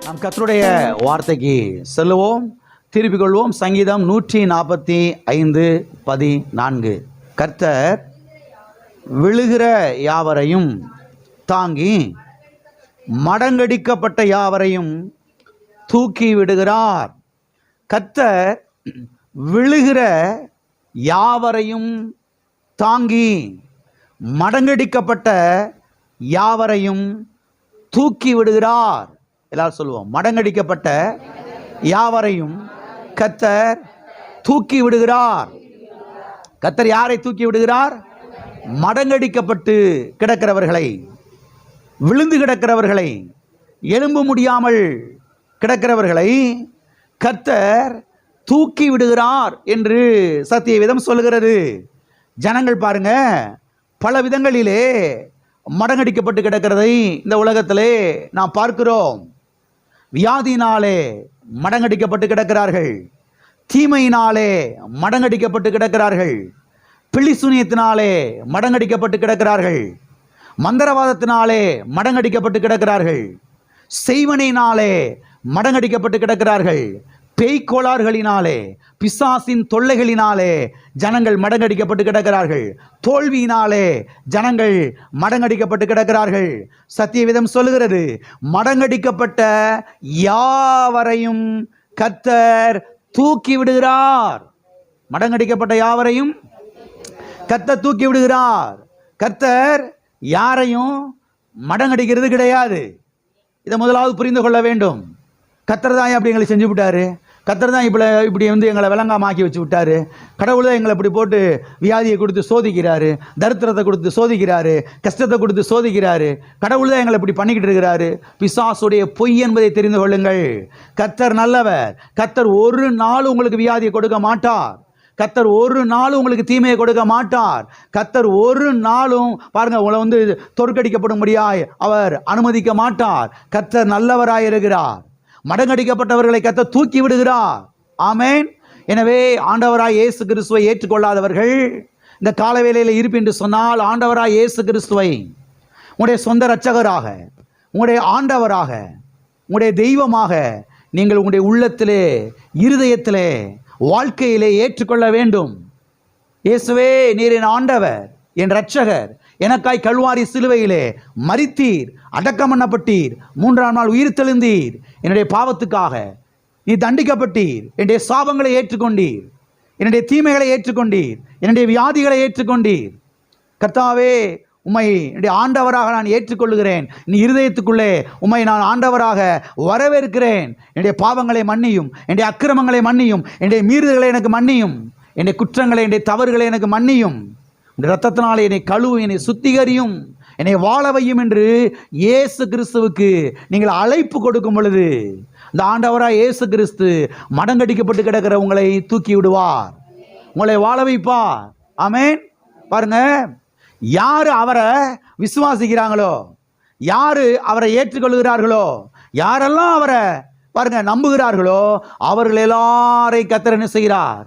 நாம் கர்த்தருடைய வார்த்தைக்கு செல்லுவோம், திருப்பிக் கொள்வோம். சங்கீதம் 145:14. கர்த்தர் விழுகிற யாவரையும் தாங்கி மடங்கடிக்கப்பட்ட யாவரையும் தூக்கி விடுகிறார். கர்த்தர் விழுகிற யாவரையும் தாங்கி மடங்கடிக்கப்பட்ட யாவரையும் தூக்கி விடுகிறார். எல்லாரும் சொல்லுவோம், மடங்கடிக்கப்பட்ட யாவரையும் கர்த்தர் தூக்கி விடுகிறார். கர்த்தர் யாரை தூக்கி விடுகிறார்? மடங்கடிக்கப்பட்டு கிடக்கிறவர்களை, விழுந்து கிடக்கிறவர்களை, எழும்ப முடியாமல் கிடக்கிறவர்களை கர்த்தர் தூக்கி விடுகிறார் என்று சத்திய வேதம் சொல்லுகிறது. ஜனங்கள் பாருங்க, பல விதங்களிலே மடங்கடிக்கப்பட்டு கிடக்கிறதை இந்த உலகத்திலே நாம் பார்க்கிறோம். வியாதியினாலே மடங்கடிக்கப்பட்டு கிடக்கிறார்கள், தீமையினாலே மடங்கடிக்கப்பட்டு கிடக்கிறார்கள், பிள்ளிசூனியத்தினாலே மடங்கடிக்கப்பட்டு கிடக்கிறார்கள், மந்திரவாதத்தினாலே மடங்கடிக்கப்பட்டு கிடக்கிறார்கள், செய்வனையினாலே மடங்கடிக்கப்பட்டு கிடக்கிறார்கள், பேய்கோளாறுகளினாலே, பிசாசின் தொல்லைகளினாலே ஜனங்கள் மடங்கடிக்கப்பட்டு கிடக்கிறார்கள், தோல்வியினாலே ஜனங்கள் மடங்கடிக்கப்பட்டு கிடக்கிறார்கள். சத்தியவேதம் சொல்லுகிறது, மடங்கடிக்கப்பட்ட யாவரையும் கர்த்தர் தூக்கி விடுகிறார். மடங்கடிக்கப்பட்ட யாவரையும் கர்த்தர் தூக்கி விடுகிறார். கர்த்தர் யாரையும் மடங்கடிக்கிறது கிடையாது. இதை முதலாவது புரிந்து கொள்ள வேண்டும். கர்த்தர் தான் அப்படி எங்களை செஞ்சு விட்டாரு, கர்த்தர் தான் இப்படி எங்களை விளங்காமாக்கி வச்சு விட்டாரு, கடவுள் தான் எங்களை இப்படி போட்டு வியாதியை கொடுத்து சோதிக்கிறாரு, தரித்திரத்தை கொடுத்து சோதிக்கிறாரு, கஷ்டத்தை கொடுத்து சோதிக்கிறாரு, கடவுள் தான் எங்களை இப்படி பண்ணிக்கிட்டு இருக்கிறாரு. பிசாசுடைய பொய் என்பதை தெரிந்து கொள்ளுங்கள். கர்த்தர் நல்லவர். கர்த்தர் ஒரு நாள் உங்களுக்கு வியாதியை கொடுக்க மாட்டார். கர்த்தர் ஒரு நாளும் உங்களுக்கு தீமையை கொடுக்க மாட்டார். கர்த்தர் ஒரு நாளும் பாருங்க உங்களை தோற்கடிக்கப்படும்படியாய் அவர் அனுமதிக்க மாட்டார். கர்த்தர் நல்லவராய் இருக்கிறார். மடங்கடிக்கப்பட்டவர்களை கர்த்தர் தூக்கி விடுகிறார். ஆமென். எனவே ஆண்டவராய் இயேசு கிறிஸ்துவை ஏற்றுக்கொள்ளாதவர்கள் இந்த காலவேளையில் இருப்பு என்று சொன்னால், ஆண்டவராய் இயேசு கிறிஸ்துவை உங்களுடைய சொந்த இரட்சகராக, உங்களுடைய ஆண்டவராக, உங்களுடைய தெய்வமாக நீங்கள் உங்களுடைய உள்ளத்திலே, இருதயத்திலே, வாழ்க்கையிலே ஏற்றுக்கொள்ள வேண்டும். இயேசுவே, நீர் என் ஆண்டவர், என் இரட்சகர், எனக்காய் கல்வாரி சிலுவையிலே மரித்தீர், அடக்கம் பண்ணப்பட்டீர், 3ஆம் நாள் உயிர் தெழுந்தீர், என்னுடைய பாவத்துக்காக நீ தண்டிக்கப்பட்டீர், என்னுடைய சாபங்களை ஏற்றுக்கொண்டீர், என்னுடைய தீமைகளை ஏற்றுக்கொண்டீர், என்னுடைய வியாதிகளை ஏற்றுக்கொண்டீர். கர்த்தாவே, உம்மை என்னுடைய ஆண்டவராக நான் ஏற்றுக்கொள்ளுகிறேன். நீ இருதயத்துக்குள்ளே உம்மை நான் ஆண்டவராக வரவேற்கிறேன். என்னுடைய பாவங்களை மன்னியும், என்னுடைய அக்கிரமங்களை மன்னியும், என்னுடைய மீறுதல்களை எனக்கு மன்னியும், என்னுடைய குற்றங்களை, என்னுடைய தவறுகளை எனக்கு மன்னியும், இரத்தத்தினாலே என்னை கழுவும், என்னை சுத்திகரியும், என்னை வாழவையும் என்று இயேசு கிறிஸ்துவுக்கு நீங்கள் அழைப்பு கொடுக்கும் பொழுது இந்த ஆண்டவராய் இயேசு கிறிஸ்து மடங்கடிக்கப்பட்டு கிடக்கிற உங்களை தூக்கி விடுவார், உங்களை வாழ வைப்பார். ஆமென். பாருங்க, யாரு அவரை விசுவாசிக்கிறாங்களோ, யாரு அவரை ஏற்றுக்கொள்கிறார்களோ, யாரெல்லாம் அவரை பாருங்க நம்புகிறார்களோ, அவர்கள் எல்லாரையும் கர்த்தர் என்ன செய்கிறார்?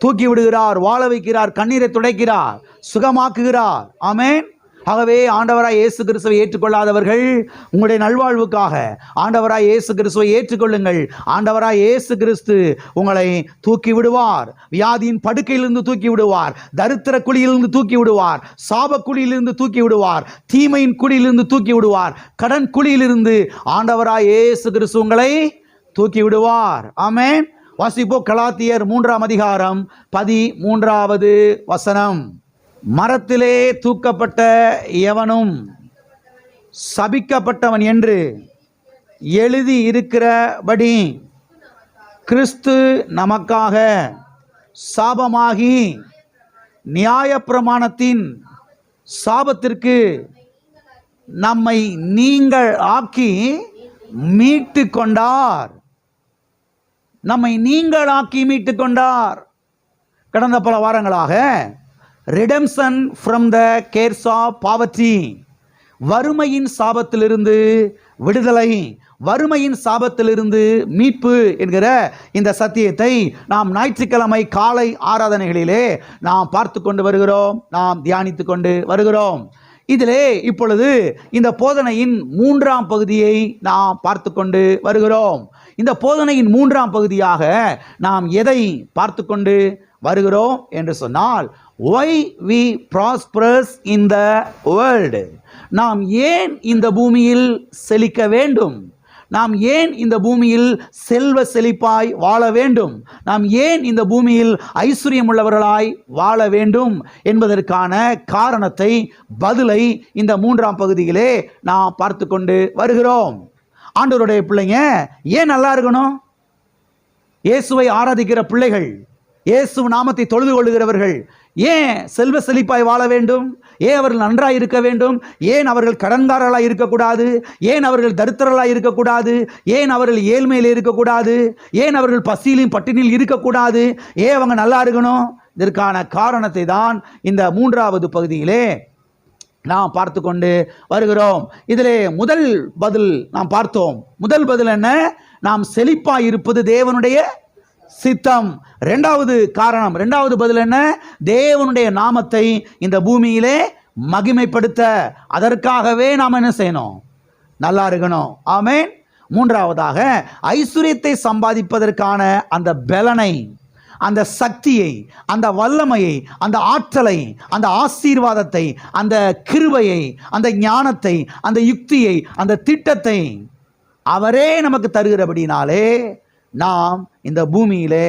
தூக்கி விடுகிறார், வாழ வைக்கிறார், கண்ணீரை துடைக்கிறார், சுகமாக்குகிறார். ஆமென். ஆகவே ஆண்டவராய் இயேசு கிறிஸ்துவை ஏற்றுக்கொள்ளாதவர்கள் உங்களுடைய நல்வாழ்வுக்காக ஆண்டவராய் இயேசு கிறிஸ்துவை ஏற்றுக்கொள்ளுங்கள். ஆண்டவராய் இயேசு கிறிஸ்து உங்களை தூக்கி விடுவார். வியாதியின் படுக்கையிலிருந்து தூக்கி விடுவார், தரித்திர குழியிலிருந்து தூக்கி விடுவார், சாப குழியிலிருந்து தூக்கி விடுவார், தீமையின் குழியிலிருந்து தூக்கி விடுவார், கடன் குழியிலிருந்து ஆண்டவராய் இயேசு கிறிஸ்து உங்களை தூக்கி விடுவார். ஆமென். வாசிப்போ கலாத்தியர் 3ஆம் அதிகாரம் 13வது வசனம். மரத்திலே தூக்கப்பட்ட எவனும் சபிக்கப்பட்டவன் என்று எழுதி இருக்கிறபடி கிறிஸ்து நமக்காக சாபமாகி நியாயப்பிரமாணத்தின் சாபத்திற்கு நம்மை நீங்கள் ஆக்கி மீட்டு கொண்டார். நம்மை நீங்களாக்கி மீட்டு கொண்டார். கடந்த பல வாரங்களாக redemption from the curse of poverty, வறுமையின் சாபத்திலிருந்து விடுதலை, வறுமையின் சாபத்திலிருந்து மீட்பு என்கிற இந்த சத்தியத்தை நாம் ஞாயிற்றுக்கிழமை காலை ஆராதனைகளிலே நாம் பார்த்து கொண்டு வருகிறோம், நாம் தியானித்து கொண்டு வருகிறோம். இதிலே இப்பொழுது இந்த போதனையின் 3ஆம் பகுதியை நாம் பார்த்து கொண்டு வருகிறோம். இந்த போதனையின் 3ஆம் பகுதியாக நாம் எதை பார்த்து கொண்டு வருகிறோம் என்று சொன்னால், why we prosperous in the world. நாம் ஏன் இந்த பூமியில் செழிக்க வேண்டும், நாம் ஏன் இந்த பூமியில் செல்வ செழிப்பாய் வாழ வேண்டும், நாம் ஏன் இந்த பூமியில் ஐஸ்வர்யம் உள்ளவர்களாய் வாழ வேண்டும் என்பதற்கான காரணத்தை, பதிலை இந்த 3ஆம் பகுதியிலே நாம் பார்த்து கொண்டு வருகிறோம். ஆண்டவருடைய பிள்ளைங்க ஏன் நல்லா இருக்கணும்? இயேசுவை ஆராதிக்கிற பிள்ளைகள், இயேசு நாமத்தை தொழுது கொள்ளுகிறவர்கள் ஏன் செல்வ செழிப்பாய் வாழ வேண்டும்? ஏன் அவர்கள் நன்றாய் இருக்க வேண்டும்? ஏன் அவர்கள் கடன்காரர்களாய் இருக்கக்கூடாது? ஏன் அவர்கள் தரித்திரர்களாய் இருக்கக்கூடாது? ஏன் அவர்கள் ஏழ்மையில் இருக்கக்கூடாது? ஏன் அவர்கள் பசியிலும் பட்டினியில் இருக்கக்கூடாது? ஏன் அவங்க நல்லா இருக்கணும்? இதற்கான காரணத்தை தான் இந்த 3வது பகுதியிலே நாம் பார்த்து கொண்டு வருகிறோம். இதிலே முதல் பதில் நாம் பார்த்தோம். முதல் பதில் என்ன? நாம் செழிப்பாய் இருப்பது தேவனுடைய சித்தம். இரண்டாவது காரணம், இரண்டாவது பதில் என்ன? தேவனுடைய நாமத்தை இந்த பூமியிலே மகிமைப்படுத்த, அதற்காகவே நாம் என்ன செய்யணும்? நல்லா இருக்கணும். ஆமென். மூன்றாவதாக, ஐஸ்வர்யத்தை சம்பாதிப்பதற்கான அந்த பலனை, அந்த சக்தியை, அந்த வல்லமையை, அந்த ஆற்றலை, அந்த ஆசீர்வாதத்தை, அந்த கிருபையை, அந்த ஞானத்தை, அந்த யுக்தியை, அந்த திட்டத்தை அவரே நமக்கு தருகிறபடினாலே நாம் இந்த பூமியிலே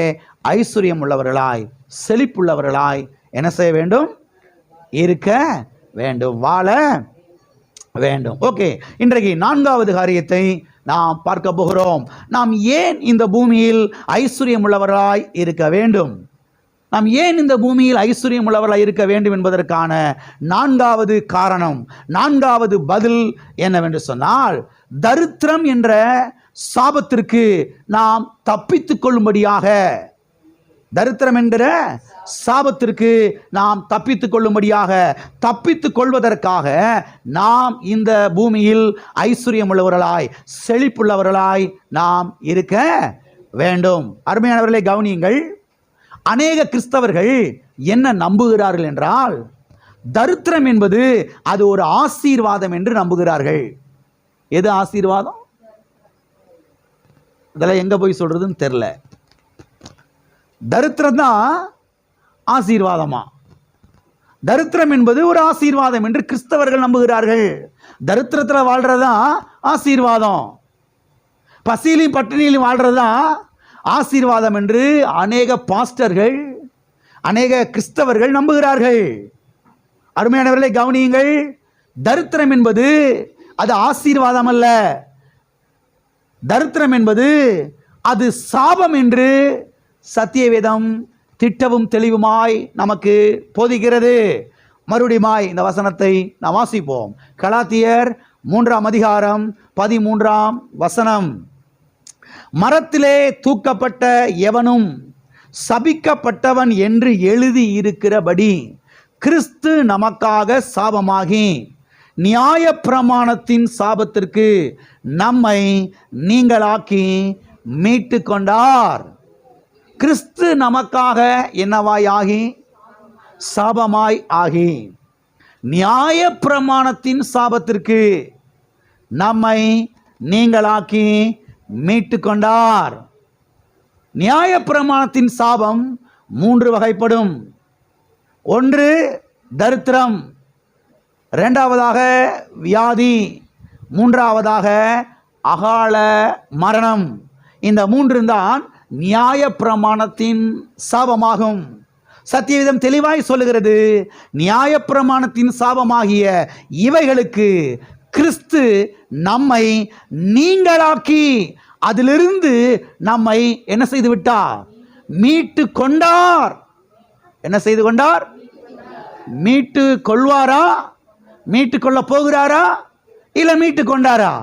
ஐஸ்வர்யம் உள்ளவர்களாய், செழிப்புள்ளவர்களாய் என்ன செய்ய வேண்டும்? இருக்க வேண்டும், வாழ வேண்டும். ஓகே, இன்றைக்கு 4வது காரியத்தை நாம் பார்க்க போகிறோம். நாம் ஏன் இந்த பூமியில் ஐஸ்வர்யம் உள்ளவர்களாய் இருக்க வேண்டும்? நாம் ஏன் இந்த பூமியில் ஐஸ்வர்யம் உள்ளவர்களாய் இருக்க வேண்டும் என்பதற்கான 4வது காரணம், 4வது பதில் என்னவென்று சொன்னால், தரித்திரம் என்ற சாபத்திற்கு நாம் தப்பித்துக் கொள்ளும்படியாக, தரித்திரம் என்கிற சாபத்திற்கு நாம் தப்பித்துக் கொள்ளும்படியாக, தப்பித்துக் கொள்வதற்காக நாம் இந்த பூமியில் ஐஸ்வர்யம் உள்ளவர்களாய், செழிப்புள்ளவர்களாய் நாம் இருக்க வேண்டும். அருமையானவர்களை கவனியுங்கள். அநேக கிறிஸ்தவர்கள் என்ன நம்புகிறார்கள் என்றால், தரித்திரம் என்பது அது ஒரு ஆசீர்வாதம் என்று நம்புகிறார்கள். எது ஆசீர்வாதம்? இதெல்லாம் எங்க போய் சொல்றதுன்னு தெரியல. தரித்திரம் தான் ஆசீர்வாதமா? தரித்திரம் என்பது ஒரு ஆசீர்வாதம் என்று கிறிஸ்தவர்கள் நம்புகிறார்கள். தரித்திரத்தில் வாழ்றதுதான் ஆசீர்வாதம், பசியிலையும் பட்டினியிலும் வாழ்றதுதான் ஆசீர்வாதம் என்று அநேக பாஸ்டர்கள், அநேக கிறிஸ்தவர்கள் நம்புகிறார்கள். அருமையானவர்களை கவனியுங்கள். தரித்திரம் என்பது அது ஆசீர்வாதம் அல்ல. தரித்திரம் என்பது அது சாபம் என்று சத்தியவேதம் திட்டவும் தெளிவுமாய் நமக்கு போதிக்கிறது. மறுபடியுமாய் இந்த வசனத்தை நாம் வாசிப்போம். கலாத்தியர் 3ஆம் அதிகாரம் 13ஆம் வசனம். மரத்திலே தூக்கப்பட்ட எவனும் சபிக்கப்பட்டவன் என்று எழுதி இருக்கிறபடி கிறிஸ்து நமக்காக சாபமாகி நியாயப்பிரமாணத்தின் சாபத்திற்கு நம்மை நீங்களாக்கி மீட்டு கொண்டார். கிறிஸ்து நமக்காக என்னவாய் ஆகி? சாபமாய் ஆகி நியாயப்பிரமாணத்தின் சாபத்திற்கு நம்மை நீங்களாக்கி மீட்டு கொண்டார். நியாயப்பிரமாணத்தின் சாபம் 3 வகைப்படும். ஒன்று தரித்திரம், இரண்டாவதாக வியாதி, மூன்றாவதாக அகால மரணம். இந்த 3 தான் நியாயப்பிரமாணத்தின் சாபமாகும். சத்தியவேதம் தெளிவாய் சொல்லுகிறது, நியாயப்பிரமாணத்தின் சாபமாகிய இவைகளுக்கு கிறிஸ்து நம்மை நீங்களாக்கி அதிலிருந்து நம்மை என்ன செய்து விட்டார்? மீட்டு கொண்டார். என்ன செய்து கொண்டார்? மீட்டு கொள்வாரா? மீட்டு கொள்ள போகிறாரா? இல்ல மீட்டு கொண்டாரா?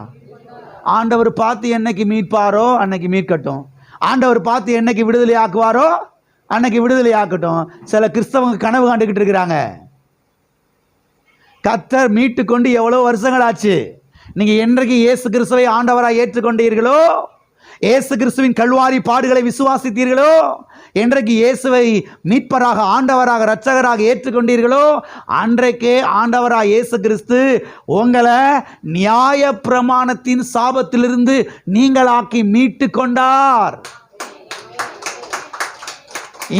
ஆண்டவர் பார்த்து என்னைக்கு மீட்பாரோ அன்னைக்கு மீட்கட்டும். ஆண்டவர் பார்த்து என்னைக்கு விடுதலை ஆக்குவாரோ அன்னைக்கு விடுதலை ஆக்கட்டும். சில கிறிஸ்தவங்க கனவு காண்டுகிட்டு இருக்கிறாங்க. கர்த்தர் மீட்டு கொண்டு எவ்வளவு வருஷங்கள் ஆச்சு. நீங்க என்றைக்கு இயேசு கிறிஸ்துவை ஆண்டவராக ஏற்றுக்கொண்டீர்களோ, இயேசு கிறிஸ்துவின் கல்வாரி பாடுகளை விசுவாசித்தீர்களோ, என்றைக்கு இயேசுவை மீட்பராக, ஆண்டவராக, இரட்சகராக ஏற்றுக்கொண்டீர்களோ, அன்றைக்கே ஆண்டவராக இயேசு கிறிஸ்து உங்களை நியாய பிரமாணத்தின் சாபத்திலிருந்து நீங்களாக்கி மீட்டு கொண்டார்.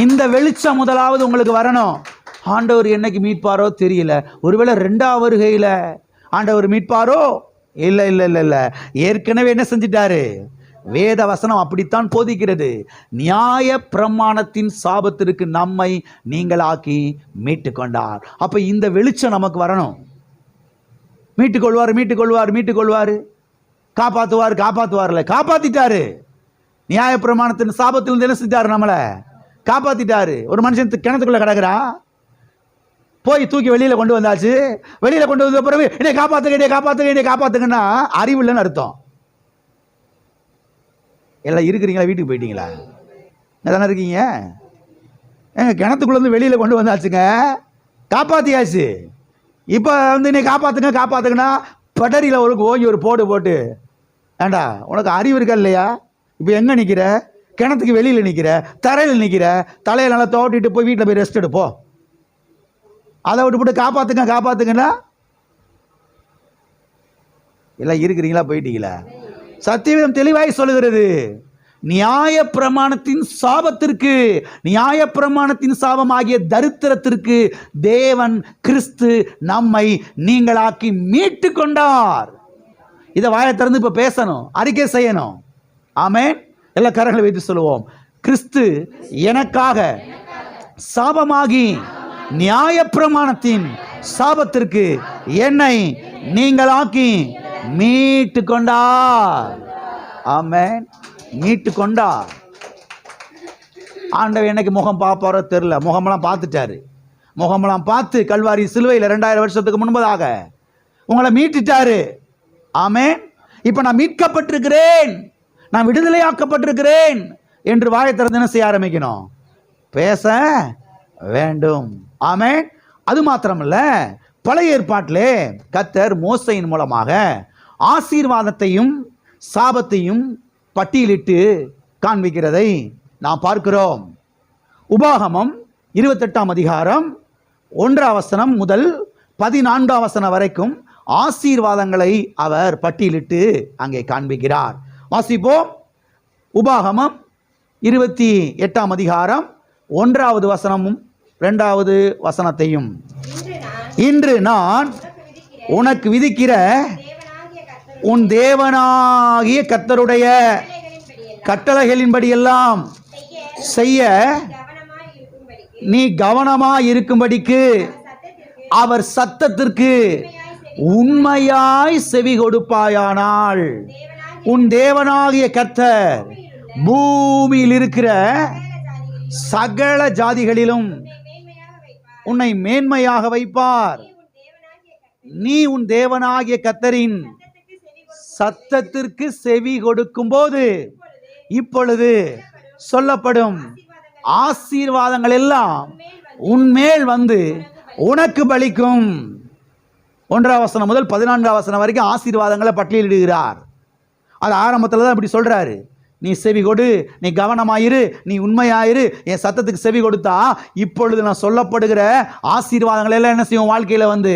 இந்த வெளிச்சம் முதலாவது உங்களுக்கு வரணும். ஆண்டவர் என்னைக்கு மீட்பாரோ தெரியல. ஒருவேளை 2ஆம் வருகையில் ஆண்டவர் மீட்பாரோ? இல்லை இல்லை இல்லை இல்லை. ஏற்கனவே என்ன செஞ்சிட்டாரு? வேத வசனம் அப்படித்தான் போதிக்கிறது. நியாய பிரமாணத்தின் சாபத்திற்கு நம்மை நீங்களாக்கி மீட்டு கொண்டார். அப்ப இந்த வெளிச்சம் நமக்கு வரணும். மீட்டுக்கொள்வார், மீட்டுக்கொள்வார், மீட்டுக்கொள்வார், காப்பாற்றுவார், காப்பாற்றுவார்ல, காப்பாத்திட்டாரு. நியாய பிரமாணத்தின் சாபத்தில் என்ன செஞ்சாரு? நம்மளை காப்பாத்திட்டாரு. ஒரு மனுஷன் கிணத்துக்குள்ள கிடக்குறா, போய் தூக்கி வெளியில கொண்டு வந்தாச்சு. வெளியில கொண்டு வந்த பிறகு என்னை காப்பாத்துங்க, என்னை காப்பாத்துங்க, என்னை காப்பாத்துங்கன்னா அறிவு இல்லைன்னு அர்த்தம். எல்லாம் இருக்கிறீங்களா? வீட்டுக்கு போயிட்டீங்களா? தானே இருக்கீங்க. கிணத்துக்குள்ள இருந்து வெளியில கொண்டு வந்தாச்சுங்க, காப்பாத்தியாச்சு. இப்போ என்னை காப்பாத்துங்க காப்பாத்துங்கன்னா பட்டரியில் ஓங்கி ஒரு போடு போட்டு, ஏண்டா உனக்கு அறிவு இருக்கா இல்லையா? இப்போ எங்கே நிற்கிற? கிணத்துக்கு வெளியில் நிற்கிற, தரையில் நிற்கிற, தலையை நல்லா தோட்டிட்டு போய் வீட்டில் போய் ரெஸ்ட் எடுப்போம். அதை விட்டு போட்டு காப்பாத்துங்க காப்பாத்துங்கன்னா எல்லாம் இருக்கிறீங்களா? போயிட்டீங்களா? சத்தியவேதம் தெளிவாய் சொல்லுகிறது, நியாய பிரமாணத்தின் சாபத்திற்கு, நியாய பிரமாணத்தின் சாபம் ஆகிய தரித்திரத்திற்கு தேவன் கிறிஸ்து நம்மை நீங்களாக்கி மீட்டு கொண்டார். இதை வாயை திறந்து இப்ப பேசணும், அறிக்கை செய்யணும். ஆமென். எல்லா கரங்களை வைத்து சொல்லுவோம், கிறிஸ்து எனக்காக சாபமாகி நியாய பிரமாணத்தின் சாபத்திற்கு என்னை நீங்களாக்கி மீட்டு கொண்டார். ஆமென். மீட்டு கொண்டார். ஆண்டவர் என்னைக்கு முகம் பார்ப்பாரோ தெரியல. முகமெல்லாம் பார்த்துட்டாரு. முகமெல்லாம் பார்த்து கல்வாரி சிலுவையில் 2000 வருஷத்துக்கு முன்பதாக உங்களை மீட்டுட்டாரு. ஆமென். இப்ப நான் மீட்கப்பட்டிருக்கிறேன், நான் விடுதலையாக்கப்பட்டிருக்கிறேன் என்று வாயை திறந்து என்ன செய்ய ஆரம்பிக்கணும்? பேச வேண்டும். ஆமென். அது மாத்திரமல்ல, பழைய ஏற்பாட்டிலே கர்த்தர் மோசையின் மூலமாக ஆசீர்வாதத்தையும் சாபத்தையும் பட்டியலிட்டு காண்பிக்கிறதை நாம் பார்க்கிறோம். உபாகமம் 28ஆம் அதிகாரம் 1ஆம் வசனம் முதல் 14ஆம் வசனம் வரைக்கும் ஆசீர்வாதங்களை அவர் பட்டியலிட்டு அங்கே காண்பிக்கிறார். வாசிப்போம். உபாகமம் 28ஆம் அதிகாரம் 1வது வசனமும் 2வது வசனத்தையும். இன்று நான் உனக்கு விதிக்கிற உன் தேவனாகிய கர்த்தருடைய கட்டளைகளின்படி எல்லாம் செய்ய நீ கவனமாய் இருக்கும்படிக்கு அவர் சத்தத்திற்கு உண்மையாய் செவி கொடுப்பாயானால் உன் தேவனாகிய கர்த்தர் பூமியில் இருக்கிற சகல ஜாதிகளிலும் உன்னை மேன்மையாக வைப்பார். நீ உன் தேவனாகிய கர்த்தரின் சத்தத்திற்கு செவி கொடுக்கும் போது இப்பொழுது சொல்லப்படும் ஆசீர்வாதங்கள் எல்லாம் உன்மேல் வந்து உனக்கு பலிக்கும். 1ஆம் வசனம் முதல் 14ஆம் வசனம் வரைக்கும் ஆசீர்வாதங்களை பட்டியலிடுகிறார். அது ஆரம்பத்தில் தான் இப்படி சொல்றாரு, நீ செவி கொடு, நீ கவனமாயிரு, நீ உண்மையாயிரு, என் சத்தத்துக்கு செவி கொடுத்தா இப்பொழுது நான் சொல்லப்படுகிற ஆசீர்வாதங்கள் எல்லாம் என்ன செய்யும்? வாழ்க்கையில வந்து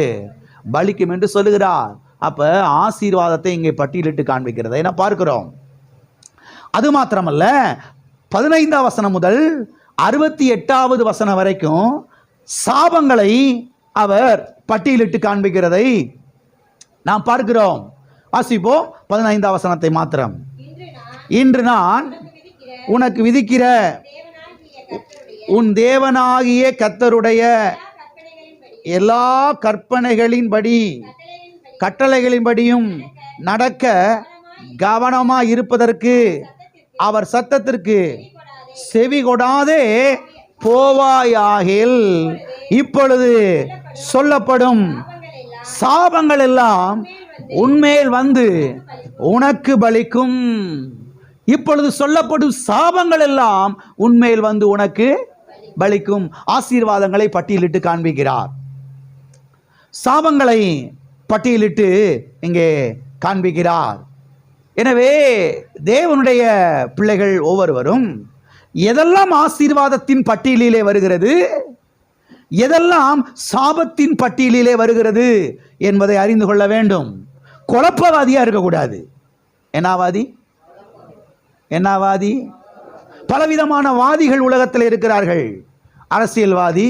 பலிக்கும் என்று சொல்லுகிறார். அப்ப ஆசீர்வாதத்தை இங்கே பட்டியலிட்டு காண்பிக்கிறதை நான் பார்க்கிறோம். அது மாத்திரமல்ல, 15ஆம் வசனம் முதல் 68வது வசனம் வரைக்கும் சாபங்களை அவர் பட்டியலிட்டு காண்பிக்கிறதை நாம் பார்க்கிறோம். வாசிப்போம் 15ஆம் வசனத்தை மாத்திரம். இன்று நான் உனக்கு விதிக்கிற உன் தேவனாகிய கர்த்தருடைய எல்லா கட்டளைகளின்படியும் நடக்க கவனமாய் இருப்பதற்கு அவர் சத்தத்திற்கு செவி கொடாதே போவாயாகில் இப்பொழுது சொல்லப்படும் சாபங்கள் எல்லாம் உன்மேல் வந்து உனக்கு பலிக்கும். இப்பொழுது சொல்லப்படும் சாபங்கள் எல்லாம் உன்மேல் வந்து உனக்கு பலிக்கும். ஆசீர்வாதங்களை பட்டியலிட்டு காண்பிக்கிறார், சாபங்களை பட்டியலிட்டு இங்கே காண்பிக்கிறார். எனவே தேவனுடைய பிள்ளைகள் ஒவ்வொருவரும் எதெல்லாம் ஆசீர்வாதத்தின் பட்டியலிலே வருகிறது, எதெல்லாம் சாபத்தின் பட்டியலிலே வருகிறது என்பதை அறிந்து கொள்ள வேண்டும். குழப்பவாதியா இருக்கக்கூடாது. என்னவாதி? பலவிதமான வாதிகள் உலகத்தில் இருக்கிறார்கள். அரசியல்வாதி,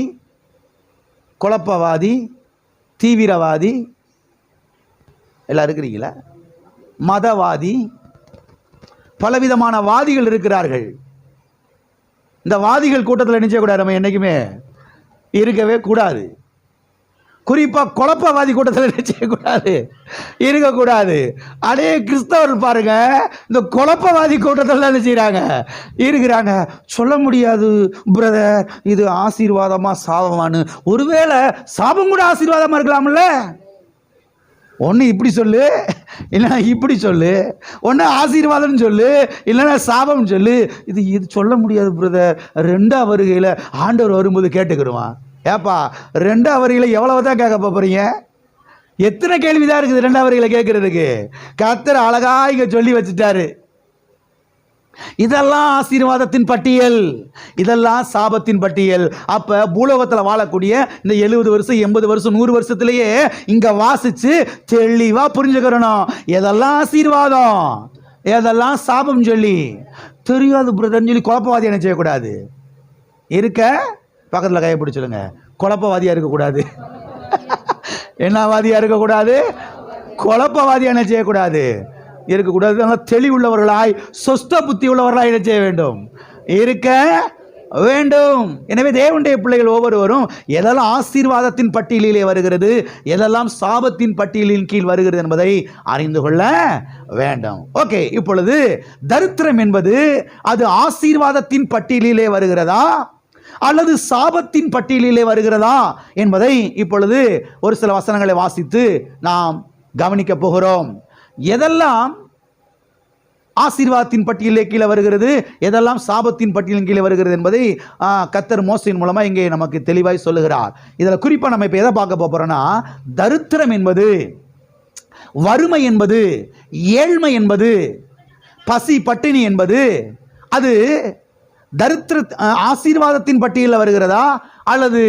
குழப்பவாதி, தீவிரவாதி, எல்லாம் இருக்கிறீங்களா? மதவாதி, பலவிதமான வாதிகள் இருக்கிறார்கள். இந்த வாதிகள் கூட்டத்தில் நினைச்சக்கூடாது, நம்ம என்னைக்குமே இருக்கவே கூடாது. குறிப்பாக குழப்பவாதி கூட்டத்தில் நினைச்சக்கூடாது, இருக்கக்கூடாது. அதே கிறிஸ்தவர்கள் பாருங்க, இந்த குழப்பவாதி கூட்டத்தில் என்ன செய்கிறாங்க, இருக்கிறாங்க. சொல்ல முடியாது பிரதர், இது ஆசீர்வாதமா சாபமானு. ஒருவேளை சாபம் கூட ஆசீர்வாதமா இருக்கலாம்ல. ஒன்று இப்படி சொல்லு, இல்லைன்னா இப்படி சொல்லு. ஒன்று ஆசீர்வாதம்னு சொல்லு, இல்லைன்னா சாபம்னு சொல்லு. இது சொல்ல முடியாது பிரதர். 2ஆம் வருகையில் ஆண்டவர் வரும்போது கேட்டுக்கிடுவான். ஏப்பா 2ஆம் வருகையில் எவ்வளவு தான் கேட்க போகிறீங்க? எத்தனை கேள்விதான் இருக்குது 2ஆம் வருகையில் கேட்கறதுக்கு? கர்த்தர் அழகா இங்க சொல்லி வச்சுட்டாரு. இதெல்லாம் ஆசீர்வாதத்தின் பட்டியல், இதெல்லாம் சாபத்தின் பட்டியல். அப்ப பூலோகத்தில் வாழக்கூடிய இந்த 70 வருஷம் 80 வருஷம் 100 வருஷத்திலேயே இங்க வாசிச்சு தெளிவா புரிஞ்சுக்கிறணும். எதெல்லாம் ஆசீர்வாதம், எதெல்லாம் சாபம் சொல்லி தெரியாது பிரதர்னு சொல்லி குழப்பவாதி என்ன செய்யக்கூடாது. இருக்க பக்கத்தில் கையை பிடிச்சிடுங்க. குழப்பவாதியா இருக்கக்கூடாது. என்னவாதியா இருக்கக்கூடாது, குழப்பவாதியா என்ன செய்யக்கூடாது, இருக்கக்கூடாது. தெளிவுள்ளவர்களாய் சொஸ்த புத்தி உள்ளவர்களாய் என்ன செய்ய வேண்டும், இருக்க வேண்டும். எனவே தேவனுடைய பிள்ளைகள் ஒவ்வொருவரும் எதெல்லாம் ஆசீர்வாதத்தின் பட்டியலிலே வருகிறது, எதெல்லாம் சாபத்தின் பட்டியலின் கீழ் வருகிறது என்பதை அறிந்து கொள்ள வேண்டும். ஓகே, இப்பொழுது தரித்திரம் என்பது அது ஆசீர்வாதத்தின் பட்டியலிலே வருகிறதா அல்லது சாபத்தின் பட்டியலிலே வருகிறதா என்பதை இப்பொழுது ஒரு சில வசனங்களை வாசித்து நாம் கவனிக்க போகிறோம். எதெல்லாம் ஆசீர்வாதத்தின் பட்டியலே கீழே வருகிறது, எதெல்லாம் சாபத்தின் பட்டியலின் கீழே வருகிறது என்பதை கர்த்தர் மோசேயின் மூலமா இங்கே நமக்கு தெளிவாய் சொல்லுகிறார். இதில் குறிப்பாக நம்ம இப்போ எதை பார்க்க போறோம்னா, தரித்திரம் என்பது, வறுமை என்பது, ஏழ்மை என்பது, பசி பட்டினி என்பது அது தரித்திர ஆசீர்வாதத்தின் பட்டியலில் வருகிறதா அல்லது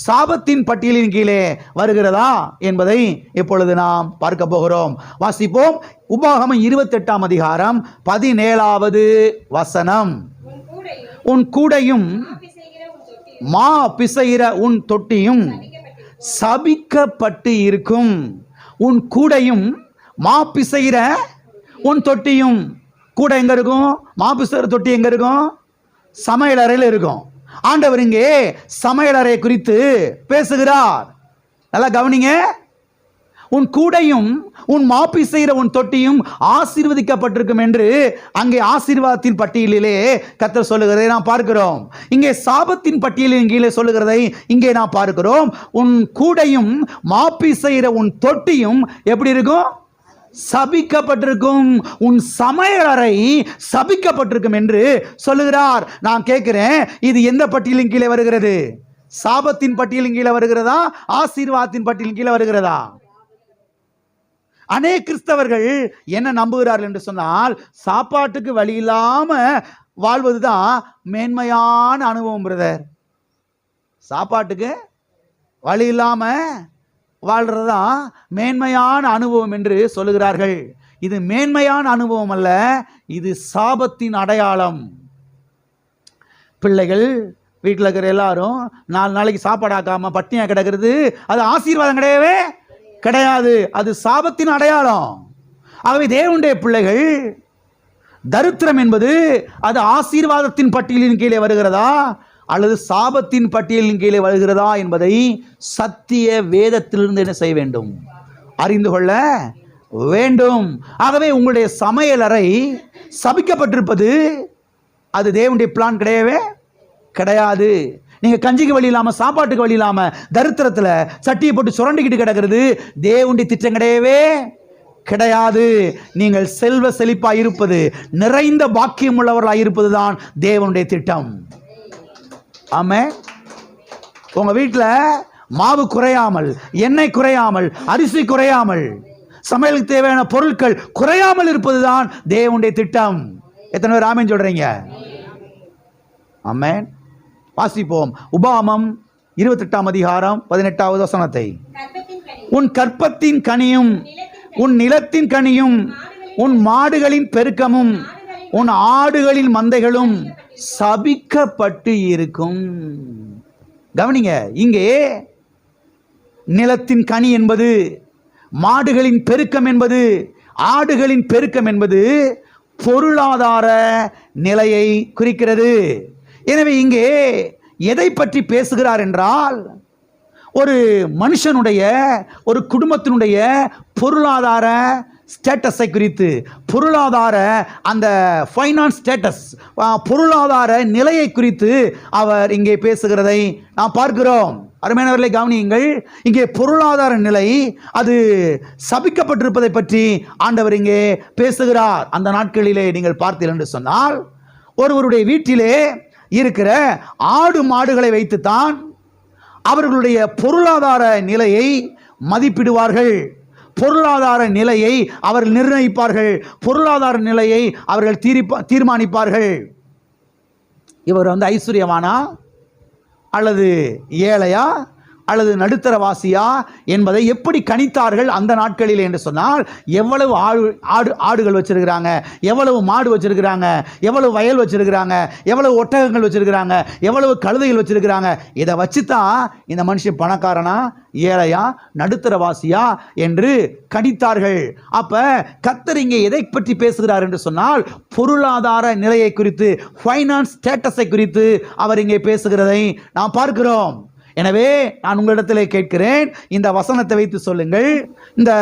சாபத்தின் பட்டியலின் கீழே வருகிறதா என்பதை இப்பொழுது நாம் பார்க்க போகிறோம். வாசிப்போம். உபாகமம் 28ஆம் அதிகாரம் 17வது வசனம். உன் கூடையும் மா பிசைகிற உன் தொட்டியும் சபிக்கப்பட்டு இருக்கும். உன் கூடையும் மா பிசைகிற உன் தொட்டியும். கூடை எங்க இருக்கும், மா பிசைகிற தொட்டி எங்க இருக்கும்? சமையல் அறையில் இருக்கும். ஆண்டவர் இங்கே சமையல் அறை குறித்து பேசுகிறார். நல்லா கவனிங்க. உன் கூடையும் உன் மாப்பி செய்கிற உன் தொட்டியும் ஆசீர்வதிக்கப்பட்டிருக்கும் என்று அங்கே ஆசீர்வாதத்தின் பட்டியலிலே கர்த்தர் சொல்லுகிறதை நாம் பார்க்கிறோம். இங்கே சாபத்தின் பட்டியலின் கீழே சொல்லுகிறதை இங்கே நாம் பார்க்கிறோம். உன் கூடையும் மாப்பி செய்கிற உன் தொட்டியும் எப்படி இருக்கும்? சபிக்கப்பட்டிருக்கும். உன் சமையலறை சபிக்கப்பட்டிருக்கும் என்று சொல்லுகிறார். நான் கேட்கிறேன், இது எந்த பட்டியலின் கீழே வருகிறது? சாபத்தின் பட்டியலின் கீழே வருகிறதா, ஆசீர்வாதத்தின் பட்டியலின் கீழே வருகிறதா? அநேக கிறிஸ்தவர்கள் என்ன நம்புகிறார்கள் என்று சொன்னால், சாப்பாட்டுக்கு வழி இல்லாம வாழ்வதுதான் மேன்மையான அனுபவம் பிரதர். சாப்பாட்டுக்கு வழி இல்லாம வாழ்றதுதான் மேன்மையான அனுபவம் என்று சொல்லுகிறார்கள். இது மேன்மையான அனுபவம் அல்ல, இது சாபத்தின் அடையாளம். பிள்ளைகள் வீட்டில் இருக்கிற எல்லாரும் 4 நாளைக்கு சாப்பாடு ஆக்காம பட்டினியா கிடக்கிறது அது ஆசீர்வாதம் கிடையவே கிடையாது, அது சாபத்தின் அடையாளம். ஆகவே தேவனுடைய பிள்ளைகள், தரித்திரம் என்பது அது ஆசீர்வாதத்தின் பட்டியலின் கீழே வருகிறதா அல்லது சாபத்தின் பட்டியலின் கீழே வருகிறதா என்பதை சத்திய வேதத்திலிருந்து என்ன செய்ய வேண்டும்? அறிந்து கொள்ள வேண்டும். ஆகவே உங்களுடைய சமையலறை சபிக்கப்பட்டிருப்பது அது தேவனுடைய பிளான் கிடையவே கிடையாது. நீங்க கஞ்சிக்கு வழி இல்லாம, சாப்பாட்டுக்கு வழி இல்லாம, தரித்திரத்துல சட்டியை போட்டு சுரண்டிக்கிட்டு கிடக்கிறது தேவனுடைய திட்டம் கிடையவே கிடையாது. நீங்கள் செல்வ செழிப்பாய் இருப்பது, நிறைந்த பாக்கியம் உள்ளவர்களாய் இருப்பது தான் தேவனுடைய திட்டம். ஆமென். உங்க வீட்டில் மாவு குறையாமல், எண்ணெய் குறையாமல், அரிசி குறையாமல், சமையலுக்கு தேவையான பொருட்கள் குறையாமல் இருப்பதுதான் தேவனுடைய திட்டம். எத்தனை பேர் ஆமென் சொல்றீங்க? ஆமென். வாசிப்போம். உபாகமம் 28 அதிகாரம் 18வது வசனத்தை. உன் கற்பத்தின் கனியும் உன் நிலத்தின் கனியும் உன் மாடுகளின் பெருக்கமும் உன் ஆடுகளின் மந்தைகளும் சபிக்கப்பட்டு இருக்கும். கவனிங்க, இங்கே நிலத்தின் கனி என்பது, மாடுகளின் பெருக்கம் என்பது, ஆடுகளின் பெருக்கம் என்பது பொருளாதார நிலையை குறிக்கிறது. எனவே இங்கே எதை பற்றி பேசுகிறார் என்றால், ஒரு மனுஷனுடைய, ஒரு குடும்பத்தினுடைய பொருளாதார ஸ்டேட்டஸை குறித்து, பொருளாதார அந்த ஃபைனான்ஸ் ஸ்டேட்டஸ், பொருளாதார நிலையை குறித்து அவர் இங்கே பேசுகிறதை நாம் பார்க்கிறோம். அருமையானவர்களை கவனியுங்கள். இங்கே பொருளாதார நிலை அது சபிக்கப்பட்டிருப்பதை பற்றி ஆண்டவர் இங்கே பேசுகிறார். அந்த நாட்களிலே நீங்கள் பார்த்தீர்கள் என்று சொன்னால், ஒருவருடைய வீட்டிலே இருக்கிற ஆடு மாடுகளை வைத்துத்தான் அவர்களுடைய பொருளாதார நிலையை மதிப்பிடுவார்கள், பொருளாதார நிலையை அவர்கள் நிர்ணயிப்பார்கள், பொருளாதார நிலையை அவர்கள் தீர்மானிப்பார்கள். இவர் ஐஸ்வர்யவானா அல்லது ஏழையா அல்லது நடுத்தரவாசியா என்பதை எப்படி கணித்தார்கள் அந்த நாட்களில் என்று சொன்னால், எவ்வளவு ஆடுகள் வச்சிருக்கிறாங்க, எவ்வளவு மாடு வச்சிருக்கிறாங்க, எவ்வளவு வயல் வச்சிருக்கிறாங்க, எவ்வளவு ஒட்டகங்கள் வச்சிருக்கிறாங்க, எவ்வளவு கழுதைகள் வச்சிருக்கிறாங்க, இதை வச்சு தான் இந்த மனுஷன் பணக்காரனா ஏழையா நடுத்தரவாசியா என்று கணித்தார்கள். அப்ப கர்த்தர் இங்கே எதை பற்றி பேசுகிறார் என்று சொன்னால், பொருளாதார நிலையை குறித்து, ஃபைனான்ஸ் ஸ்டேட்டஸை குறித்து அவர் இங்கே பேசுகிறதை நாம் பார்க்கிறோம். எனவே நான் உங்களிடத்திலே கேட்கிறேன், இந்த வசனத்தை வைத்து சொல்லுங்கள். இந்த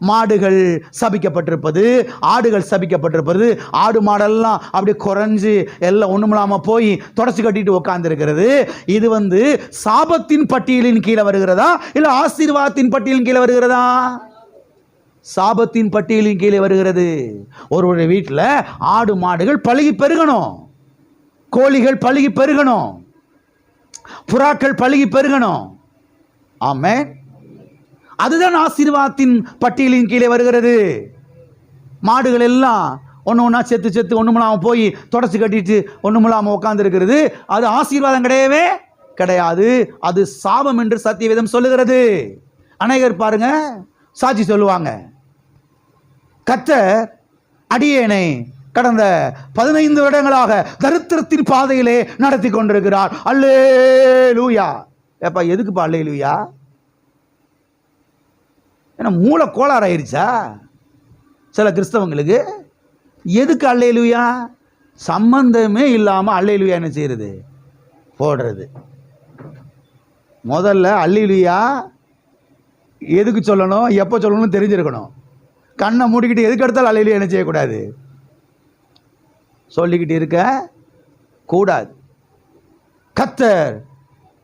மாடுகள் சபிக்கப்பட்டிருப்பது, ஆடுகள் சபிக்கப்பட்டிருப்பது, ஆடு மாடெல்லாம் அப்படி குறைஞ்சு எல்லாம் ஒண்ணுமில்லாம போய் தொடச்சி கட்டிட்டு உட்கார்ந்து இருக்கிறது, இது சாபத்தின் பட்டியலின் கீழே வருகிறதா இல்ல ஆசீர்வாதத்தின் பட்டியலின் கீழே வருகிறதா? சாபத்தின் பட்டியலின் கீழே வருகிறது. ஒருவருடைய வீட்டில் ஆடு மாடுகள் பழுகி பெருகணும், கோழிகள் பழுகி பெருகணும், புறாக்கள் பழுகி பெருகணும். ஆமென். அதுதான் ஆசீர்வாதத்தின் பட்டியலின் கீழே வருகிறது. மாடுகள் எல்லாம் ஒன்று ஒன்றா செத்து செத்து ஒன்றுமில்லாமல் போய் தொடச்சி கட்டிட்டு ஒன்றுமில்லாமல் உட்கார்ந்து இருக்கிறது, அது ஆசீர்வாதம் கிடையவே கிடையாது, அது சாபம் என்று சத்தியவேதம் சொல்லுகிறது. அநேகர் பாருங்க சாட்சி சொல்லுவாங்க, கர்த்தர் அடியேனை கடந்த 15 வருடங்களாக தரித்திரத்தின் பாதையிலே நடத்தி கொண்டிருக்கிறார். அல்லேலூயா. ஏப்பா எதுக்குப்பா அல்லேலூயா? ஏன்னா மூளை கோளாறு ஆயிருச்சா சில கிறிஸ்தவங்களுக்கு? எதுக்கு அல்லேலூயா? சம்பந்தமே இல்லாமல் அல்லேலூயா என்ன செய்யறது? போடுறது. முதல்ல அல்லேலூயா எதுக்கு சொல்லணும், எப்போ சொல்லணும்னு தெரிஞ்சிருக்கணும். கண்ணை மூடிக்கிட்டு எதுக்கு எடுத்தாலும் அல்லேலூயா என்ன செய்யக்கூடாது, சொல்லிக்கிட்டு இருக்க கூடாது. கர்த்தர்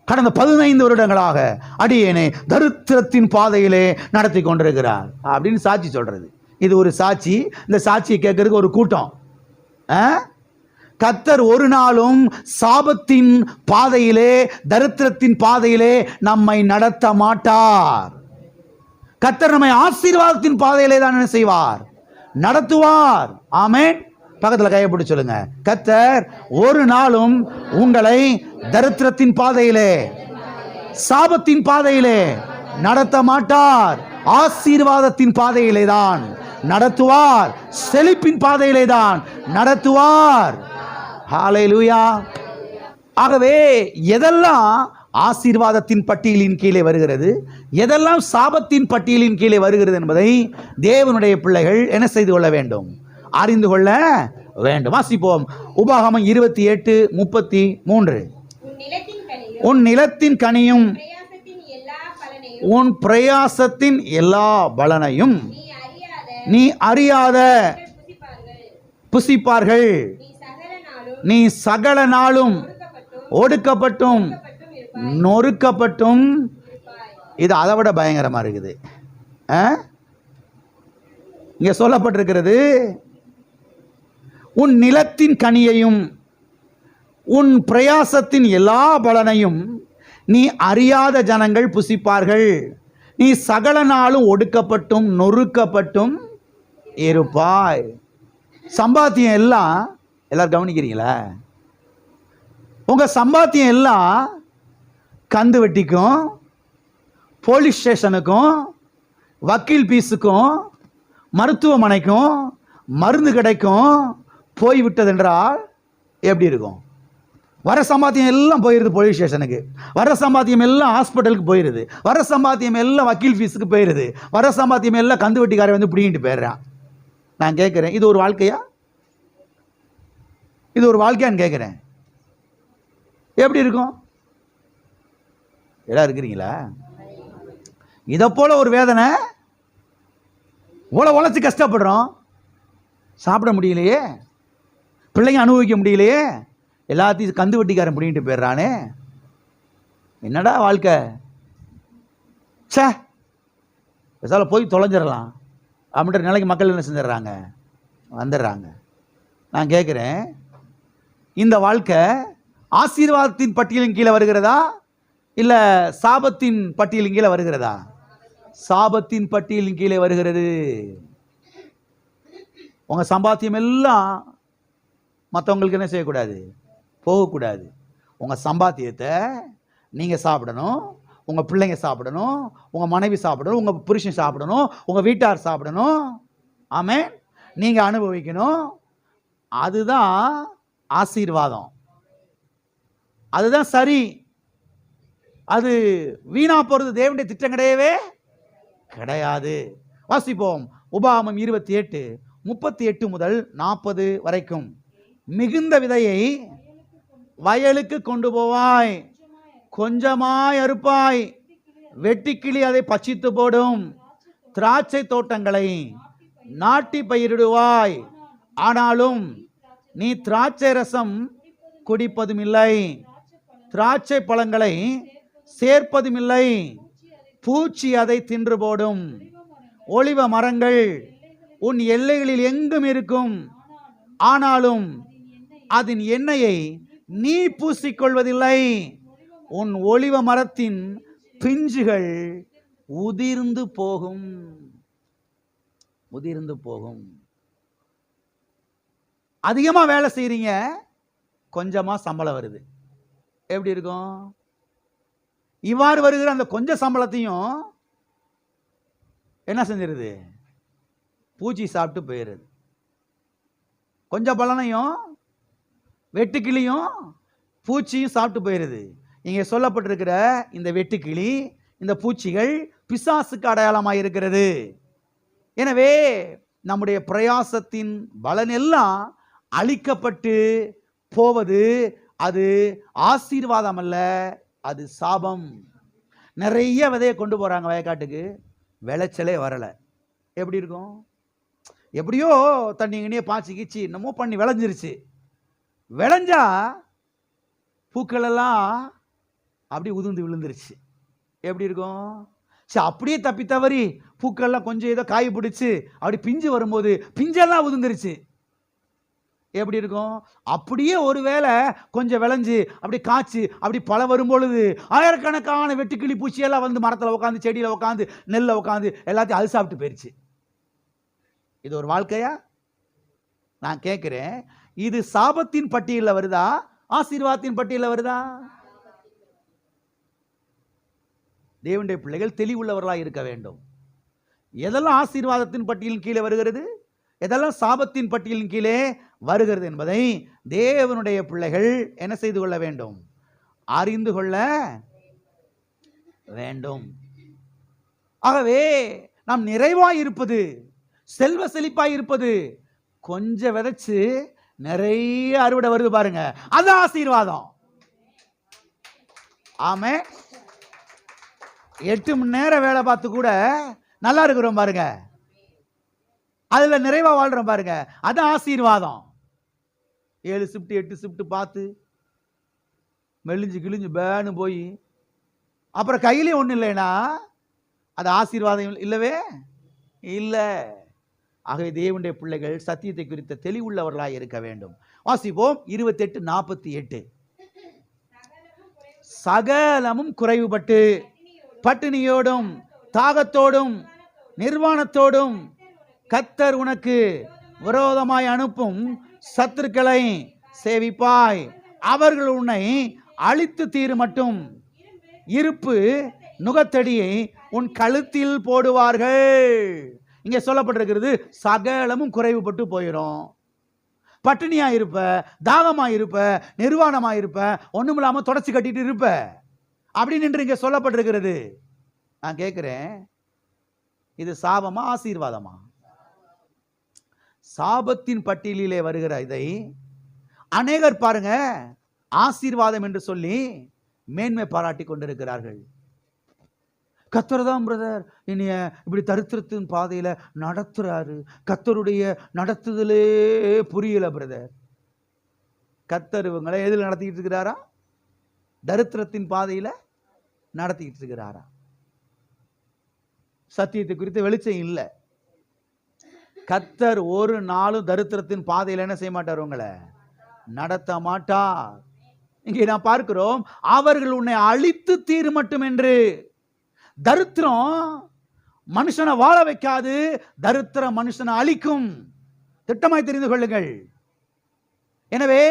கடந்த 15 வருடங்களாக அடியேனை தரித்திரத்தின் பாதையிலே நடத்தி கொண்டிருக்கிறார் அப்படின்னு சாட்சி சொல்றது. இது ஒரு சாட்சி. இந்த சாட்சியை கேட்கறதுக்கு ஒரு கூட்டம். கர்த்தர் ஒரு நாளும் சாபத்தின் பாதையிலே, தரித்திரத்தின் பாதையிலே நம்மை நடத்த மாட்டார். கர்த்தர் நம்மை ஆசீர்வாதத்தின் பாதையிலே தான் என்ன செய்வார்? நடத்துவார். ஆமென். பக்கத்தில் கையை பிடிச்சு சொல்லுங்க, கர்த்தர் ஒரு நாளும் உங்களை தரித்திரத்தின் பாதையிலே, சாபத்தின் பாதையிலே நடத்த மாட்டார். ஆசீர்வாதத்தின் பாதையிலே தான் நடத்துவார், செழிப்பின் பாதையிலே தான் நடத்துவார். ஹல்லேலூயா. ஆகவே எதெல்லாம் ஆசீர்வாதத்தின் பட்டியலின் கீழே வருகிறது, எதெல்லாம் சாபத்தின் பட்டியலின் கீழே வருகிறது என்பதை தேவனுடைய பிள்ளைகள் என்ன செய்து கொள்ள வேண்டும்? அறிந்து கொள்ள வேண்டும். வாசிப்போம். உபாகமம் 28:33. உன் நிலத்தின் கனியும் உன் பிரயாசத்தின் எல்லா பலனையும் நீ அறியாத புசிப்பார்கள். நீ சகல நாளும் ஒடுக்கப்பட்டும் நொறுக்கப்பட்டும். இது அதை விட பயங்கரமா இருக்குது. இங்க சொல்லப்பட்டிருக்கிறது, உன் நிலத்தின் கனியையும் உன் பிரயாசத்தின் எல்லா பலனையும் நீ அறியாத ஜனங்கள் புசிப்பார்கள். நீ சகல நாளும் ஒடுக்கப்பட்டும் நொறுக்கப்பட்டும் இருப்பாய். சம்பாத்தியம் எல்லாம் எல்லாரும் கவனிக்கிறீங்களா? உங்க சம்பாத்தியம் எல்லாம் கந்து வெட்டிக்கும், போலீஸ் ஸ்டேஷனுக்கும், வக்கீல் பீஸுக்கும், மருத்துவமனைக்கும், மருந்து கிடைக்கும் போய்விட்டது என்றால் எப்படி இருக்கும்? வர சம்பாத்தியம் எல்லாம் போயிடுது போலீஸ் ஸ்டேஷனுக்கு, வர சம்பாத்தியம் எல்லாம் ஹாஸ்பிட்டலுக்கு போயிடுது, வர சம்பாத்தியம் எல்லாம் வக்கீல் ஃபீஸுக்கு போயிடுது, வர சம்பாத்தியம் எல்லாம் கந்து வெட்டிக்காரை வந்து பிடிங்கிட்டு போயிடுறான். நான் கேட்குறேன், இது ஒரு வாழ்க்கையா? இது ஒரு வாழ்க்கையான்னு கேட்குறேன். எப்படி இருக்கும்? எல்லாம் இருக்கிறீங்களா? இதை போல ஒரு வேதனை, உழைச்சி கஷ்டப்படுறோம், சாப்பிட முடியலையே, பிள்ளைங்க அனுபவிக்க முடியலையே, எல்லாத்தையும் கந்து வட்டிக்காரன் பிடிங்கிட்டு போயிடுறானே, என்னடா வாழ்க்கை? சே, பேசால போய் தொலைஞ்சிடலாம் அப்படின்ற நிலைக்கு மக்கள் என்ன செஞ்சிடறாங்க? வந்துடுறாங்க. நான் கேட்குறேன், இந்த வாழ்க்கை ஆசீர்வாதத்தின் பட்டியலின் கீழே வருகிறதா இல்லை சாபத்தின் பட்டியலின் கீழே வருகிறதா? சாபத்தின் பட்டியலின் கீழே வருகிறது. உங்கள் சம்பாத்தியம் எல்லாம் மற்றவங்களுக்கு என்ன செய்யக்கூடாது? போகக்கூடாது. உங்கள் சம்பாத்தியத்தை நீங்கள் சாப்பிடணும், உங்கள் பிள்ளைங்க சாப்பிடணும், உங்கள் மனைவி சாப்பிடணும், உங்கள் புருஷன் சாப்பிடணும், உங்கள் வீட்டார் சாப்பிடணும். ஆமென். நீங்கள் அனுபவிக்கணும். அதுதான் ஆசீர்வாதம், அதுதான் சரி. அது வீணா போகிறது தேவனுடைய திட்டம் கிடையவே கிடையாது. வாசிப்போம். உபாகமம் 28:38 முதல் 40 வரைக்கும். மிகுந்த விதையை வயலுக்கு கொண்டு போவாய், கொஞ்சமாய் அறுப்பாய், வெட்டுக்கிளி அதை பட்சித்து போடும். திராட்சை தோட்டங்களை நாட்டி பயிரிடுவாய், ஆனாலும் நீ திராட்சை ரசம் குடிப்பதும் இல்லை, திராட்சை பழங்களை சேர்ப்பதும் இல்லை, பூச்சி அதை தின்று போடும். ஒலிவ மரங்கள் உன் எல்லைகளில் எங்கும் இருக்கும், ஆனாலும் அதன் எண்ணெயை நீ பூசிக்கொள்வதில்லை. உன் ஒலிவ மரத்தின் பிஞ்சுகள் உதிர்ந்து போகும், உதிர்ந்து போகும். அதிகமாக வேலை செய்கிறீங்க, கொஞ்சமாக சம்பளம் வருது, எப்படி இருக்கும்? இவ்வாறு வருகிற அந்த கொஞ்சம் சம்பளத்தையும் என்ன செஞ்சிருது? பூச்சி சாப்பிட்டு போயிடுது. கொஞ்சம் பலனையும் வெட்டுக்கிளியும் பூச்சியும் சாப்பிட்டு போயிடுது. இங்கே சொல்லப்பட்டிருக்கிற இந்த வெட்டுக்கிளி, இந்த பூச்சிகள் பிசாசுக்கு அடையாளமாக இருக்கிறது. எனவே நம்முடைய பிரயாசத்தின் பலன் எல்லாம் அழிக்கப்பட்டு போவது அது ஆசீர்வாதம் அல்ல, அது சாபம். நிறைய விதையை கொண்டு போகிறாங்க வயக்காட்டுக்கு, விளைச்சலே வரலை. எப்படி இருக்கும்? எப்படியோ தண்ணி இங்கேயே பாய்ச்சி கீச்சி என்னமோ பண்ணி விளைஞ்சிருச்சு. விளைஞ்சா பூக்கள் எல்லாம் அப்படி உதிர்ந்து விழுந்துருச்சு. எப்படி இருக்கும்? சரி, அப்படியே தப்பி தவறி பூக்கள்லாம் கொஞ்சம் ஏதோ காய் பிடிச்சி அப்படி பிஞ்சு வரும்போது பிஞ்செல்லாம் உதிர்ந்துருச்சு. எப்படி இருக்கும்? அப்படியே ஒருவேளை கொஞ்சம் விளைஞ்சு அப்படி காய்ச்சி அப்படி பழம் வரும்பொழுது ஆயிரக்கணக்கான வெட்டுக்கிளி பூச்சியெல்லாம் வந்து மரத்தில் உட்காந்து, செடியில் உட்காந்து, நெல்லை உட்காந்து எல்லாத்தையும் அது சாப்பிட்டு போயிடுச்சு. இது ஒரு வாழ்க்கையா? நான் கேட்குறேன், இது சாபத்தின் பட்டியலில் வருதா ஆசீர்வாதத்தின் பட்டியலில் வருதா? தேவனுடைய பிள்ளைகள் தெளிவுள்ளவர்களாக இருக்க வேண்டும். எதெல்லாம் ஆசீர்வாதத்தின் பட்டியலின் கீழே வருகிறது, எதெல்லாம் சாபத்தின் பட்டியலின் கீழே வருகிறது என்பதை தேவனுடைய பிள்ளைகள் என்ன செய்து கொள்ள வேண்டும்? அறிந்து கொள்ள வேண்டும். ஆகவே நாம் நிறைவாய் இருப்பது, செல்வ செழிப்பாய் இருப்பது, கொஞ்சம் விதைச்சு நிறைய அறுவடை வருது பாருங்க, அது ஆசீர்வாதம். ஆமே, 8 மணி நேரம் வேலை பார்த்து கூட நல்லா இருக்கிறோம் பாருங்க, அதுல நிறைவா வாழ்றோம் பாருங்க, அது ஆசீர்வாதம். 7 ஷிஃப்ட் 8 ஷிஃப்ட் பார்த்து மெலிஞ்சு கிழிஞ்சு பேனு போய் அப்புறம் கையிலே ஒன்றும் இல்லைன்னா அது ஆசீர்வாதம் இல்லவே இல்லை. ஆகவே தேவனுடைய பிள்ளைகள் சத்தியத்தை குறித்த தெளிவுள்ளவர்களாக இருக்க வேண்டும். வாசிப்போம் 28:48. சகலமும் குறைவுபட்டு பட்டினியோடும் தாகத்தோடும் நிர்வாணத்தோடும் கர்த்தர் உனக்கு விரோதமாய் அனுப்பும் சத்துருக்களை சேவிப்பாய். அவர்கள் உன்னை அழித்து தீரு மட்டும் இருப்பு நுகத்தடியை உன் கழுத்தில் போடுவார்கள். இங்கே சொல்லப்பட்டிருக்கிறது, சகலமும் குறைவுபட்டு போயிடும். பட்டினியா இருப்ப, தாகமா இருப்ப, நிர்வாணமா இருப்ப, ஒண்ணும் இல்லாம தொடச்சி கட்டிட்டு இருப்ப அப்படின்னு இங்க சொல்லப்பட்டிருக்கிறது. நான் கேட்கிறேன், இது சாபமா ஆசீர்வாதமா? சாபத்தின் பட்டியலிலே வருகிற இதை அநேகர் பாருங்க ஆசீர்வாதம் என்று சொல்லி மேன்மை பாராட்டி கொண்டிருக்கிறார்கள். கர்த்தர் தான் பிரதர் என்னைய இப்படி தரித்திரத்தின் பாதையில நடத்துறாரு, கர்த்தருடைய நடத்துதலே புரியல பிரதர். கர்த்தர் இவங்களை எதில் நடத்திக்கிட்டு இருக்கிறாரா? தரித்திரத்தின் பாதையில நடத்திக்கிட்டு இருக்கிறாரா? சத்தியத்தை குறித்து வெளிச்சம் இல்லை. கர்த்தர் ஒரு நாளும் தரித்திரத்தின் பாதையில என்ன செய்ய மாட்டார், உங்களை நடத்த மாட்டார். இங்கே நான் பார்க்கிறோம், அவர்கள் உன்னை அழித்து தீரு மட்டும் என்று. தரித்திரம் மனுஷனை வாழ வைக்காது, தரித்திரம் மனுஷனை அழிக்கும். திட்டமாய் தெரிந்து கொள்ளுங்கள். எனவே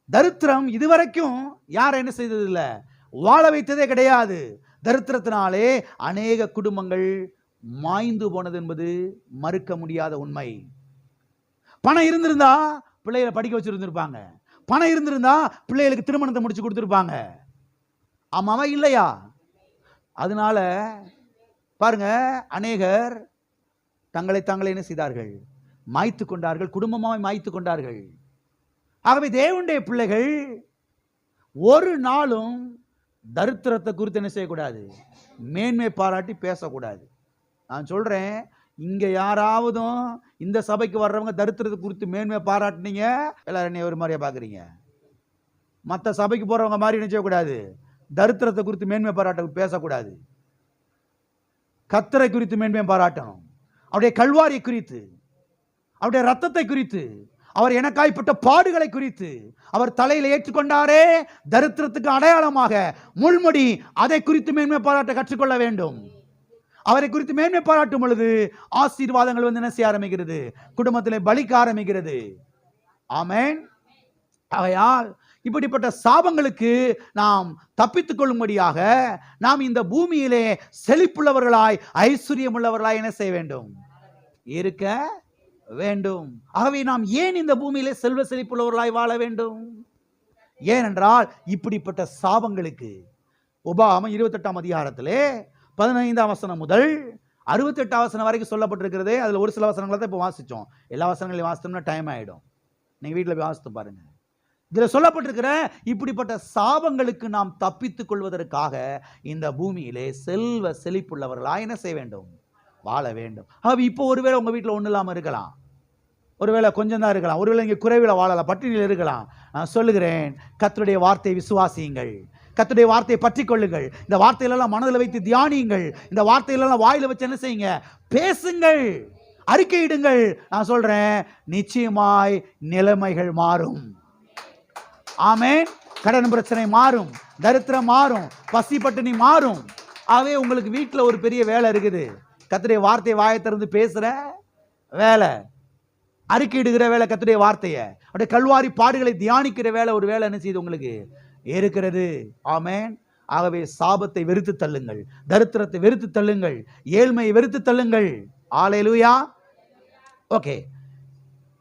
தரித்திரம் இதுவரைக்கும் யாரை என்ன செய்தது இல்லை, வாழ வைத்ததே கிடையாது. தரித்திரத்தினாலே அநேக குடும்பங்கள் மாய்ந்து போனது என்பது மறுக்க முடியாத உண்மை. பணம் இருந்திருந்தா பிள்ளைகளை படிக்க வச்சிருந்திருப்பாங்க, பணம் இருந்திருந்தா பிள்ளைகளுக்கு திருமணத்தை முடிச்சு கொடுத்துருப்பாங்க. ஆமாவா இல்லையா? அதனால பாருங்க, அநேகர் தங்களை தாங்களே என்ன செய்தார்கள், மாய்த்து கொண்டார்கள், குடும்பமாய் மாய்த்து கொண்டார்கள். ஆகவே தேவனுடைய பிள்ளைகள் ஒரு நாளும் தரித்திரத்தை குறித்து என்ன செய்யக்கூடாது, மேன்மை பாராட்டி பேசக்கூடாது. நான் சொல்றேன், இங்க யாராவதும் இந்த சபைக்கு வர்றவங்க தரித்திரத்தை குறித்து மேன்மை பாராட்டினீங்க, எல்லாரும் என்ன ஒரு மாதிரியா பாக்குறீங்க? மற்ற சபைக்கு போறவங்க மாதிரி என்ன செய்யக்கூடாது, தரித்திரத்தை குறித்து மேன்மை பாராட்ட பேசக்கூடாது. கர்த்தரை குறித்து மேன்மை பாராட்டணும். அவருடைய கல்வாரியை குறித்து, அவருடைய ரத்தத்தை குறித்து, அவர் எனக்காய்ப்பட்ட பாடுகளை குறித்து, அவர் தலையில ஏற்றுக்கொண்டாரே தரித்திரத்துக்கு அடையாளமாக முள்முடி, அதை குறித்து மேன்மை பாராட்ட கற்றுக்கொள்ள வேண்டும். அவரை குறித்து மேன்மை பாராட்டும் பொழுது ஆசீர்வாதங்கள் வந்து என்ன செய்ய ஆரம்பிக்கிறது, குடும்பத்திலே பலிக்க ஆரம்பிக்கிறது. ஆமென். ஆகையால் இப்படிப்பட்ட சாபங்களுக்கு நாம் தப்பித்துக் கொள்ளும்படியாக நாம் இந்த பூமியிலே செழிப்புள்ளவர்களாய் ஐஸ்வர்யம் உள்ளவர்களாய் என்ன செய்ய வேண்டும், இருக்க வேண்டும். ஆகவே நாம் ஏன் இந்த பூமியிலே செல்வ செழிப்புள்ளவர்களாய் வாழ வேண்டும்? ஏனென்றால் இப்படிப்பட்ட சாபங்களுக்கு உபாகமம் 28ஆம் அதிகாரத்திலே 15ஆம் வசனம் முதல் 68ஆம் வசனம் வரைக்கும் சொல்லப்பட்டிருக்கிறதே. அதுல ஒரு சில வசனங்களை தான் இப்போ வாசிச்சோம். எல்லா வசனங்களையும் வாசித்தோம்னா டைம் ஆயிடும். நீங்க வீட்டில் போய் வாசித்து பாருங்க. இதுல சொல்லப்பட்டிருக்கிற இப்படிப்பட்ட சாபங்களுக்கு நாம் தப்பித்துக் கொள்வதற்காக இந்த பூமியிலே செல்வ செழிப்புள்ளவர்களாய் என்ன செய்ய வேண்டும், வாழ வேண்டும். இப்போ ஒருவேளை உங்க வீட்டில் ஒன்றும் இல்லாமல் இருக்கலாம், ஒருவேளை கொஞ்சம் தான் இருக்கலாம், ஒருவேளை இங்கே குறைவில் வாழலாம், பட்டினியில் இருக்கலாம். நான் சொல்லுகிறேன், கர்த்தருடைய வார்த்தையை விசுவாசியுங்கள், கர்த்தருடைய வார்த்தையை பற்றி கொள்ளுங்கள், இந்த வார்த்தையிலெல்லாம் மனதில் வைத்து தியானியுங்கள், இந்த வார்த்தையிலெல்லாம் வாயில வச்சு என்ன செய்யுங்க, பேசுங்கள், அறிக்கையிடுங்கள். நான் சொல்றேன், நிச்சயமாய் நிலைமைகள் மாறும். ஆமென். கடன் பிரச்சனை மாறும், தரித்திரம் மாறும், பசி பட்டினி மாறும். ஆகவே உங்களுக்கு வீட்டில் ஒரு பெரிய வேலை இருக்குது. கர்த்தருடைய வார்த்தையை வாயை திறந்து பேசுற வேலை, அறிக்கையிடுகிற வேலை, கர்த்தருடைய வார்த்தையை அப்படியே கல்வாரி பாடுகளை தியானிக்கிற வேலை, ஒரு வேலை என்ன செய்யுது உங்களுக்கு இருக்கிறது. ஆமென். ஆகவே சாபத்தை வெறுத்து தள்ளுங்கள், தரித்திரத்தை வெறுத்து தள்ளுங்கள், ஏழ்மையை வெறுத்து தள்ளுங்கள். அல்லேலூயா. ஓகே,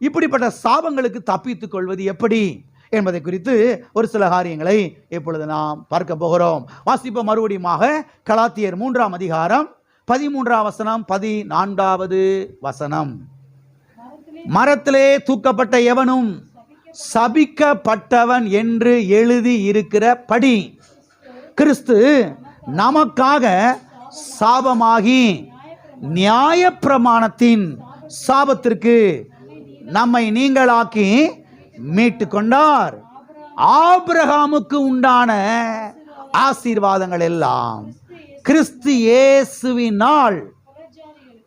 இப்படிப்பட்ட சாபங்களுக்கு தப்பித்துக் கொள்வது எப்படி என்பதை குறித்து ஒரு சில காரியங்களை இப்பொழுது நாம் பார்க்க போகிறோம். வாசிப்போம் மறுபடியுமாக கலாத்தியர் 3ஆம் அதிகாரம் 13ஆம் வசனம் 14வது வசனம். மரத்திலே தூக்கப்பட்ட எவனும் சபிக்கப்பட்டவன் என்று எழுதி இருக்கிற படி கிறிஸ்து நமக்காக சாபமாகி நியாயப்பிரமாணத்தின் சாபத்திற்கு நம்மை நீங்களாக்கி மீட்டு கொண்டார். ஆபிரகாமுக்கு உண்டான ஆசீர்வாதங்கள் எல்லாம் கிறிஸ்து இயேசுவினால்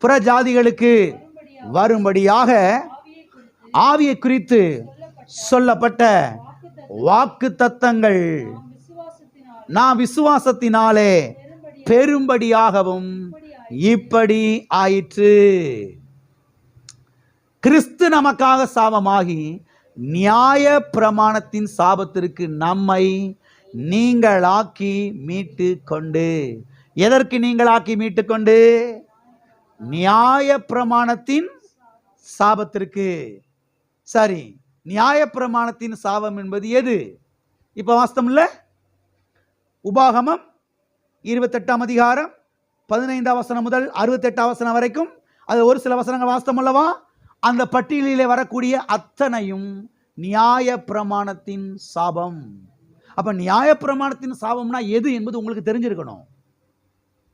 புறஜாதிகளுக்கு வரும்படியாக ஆவியை குறித்து சொல்லப்பட்ட வாக்கு தத்தங்கள் நாம் விசுவாசத்தினாலே பெரும்படியாகவும் இப்படி ஆயிற்று. கிறிஸ்து நமக்காக சாபமாகி நியாய பிரமாணத்தின் சாபத்திற்கு நம்மை நீங்களாக்கி மீட்டு கொண்டு. எதற்கு நீங்களாக்கி மீட்டு கொண்டு? நியாய பிரமாணத்தின் சாபத்திற்கு. சரி, நியாய பிரமாணத்தின் சாபம் என்பது எது? இப்ப வாஸ்தம் இல்ல, உபாகமம் 28 அதிகாரம் 15 வசனம் முதல் 68 வசனம் வரைக்கும், அது ஒரு சில வசனங்கள் வாஸ்தம் அல்லவா? அந்த பட்டியலிலே வரக்கூடிய அத்தனையும் நியாய பிரமாணத்தின் சாபம். அப்ப நியாய பிரமாணத்தின் சாபம்னா எது என்பது உங்களுக்கு தெரிஞ்சிருக்கணும்.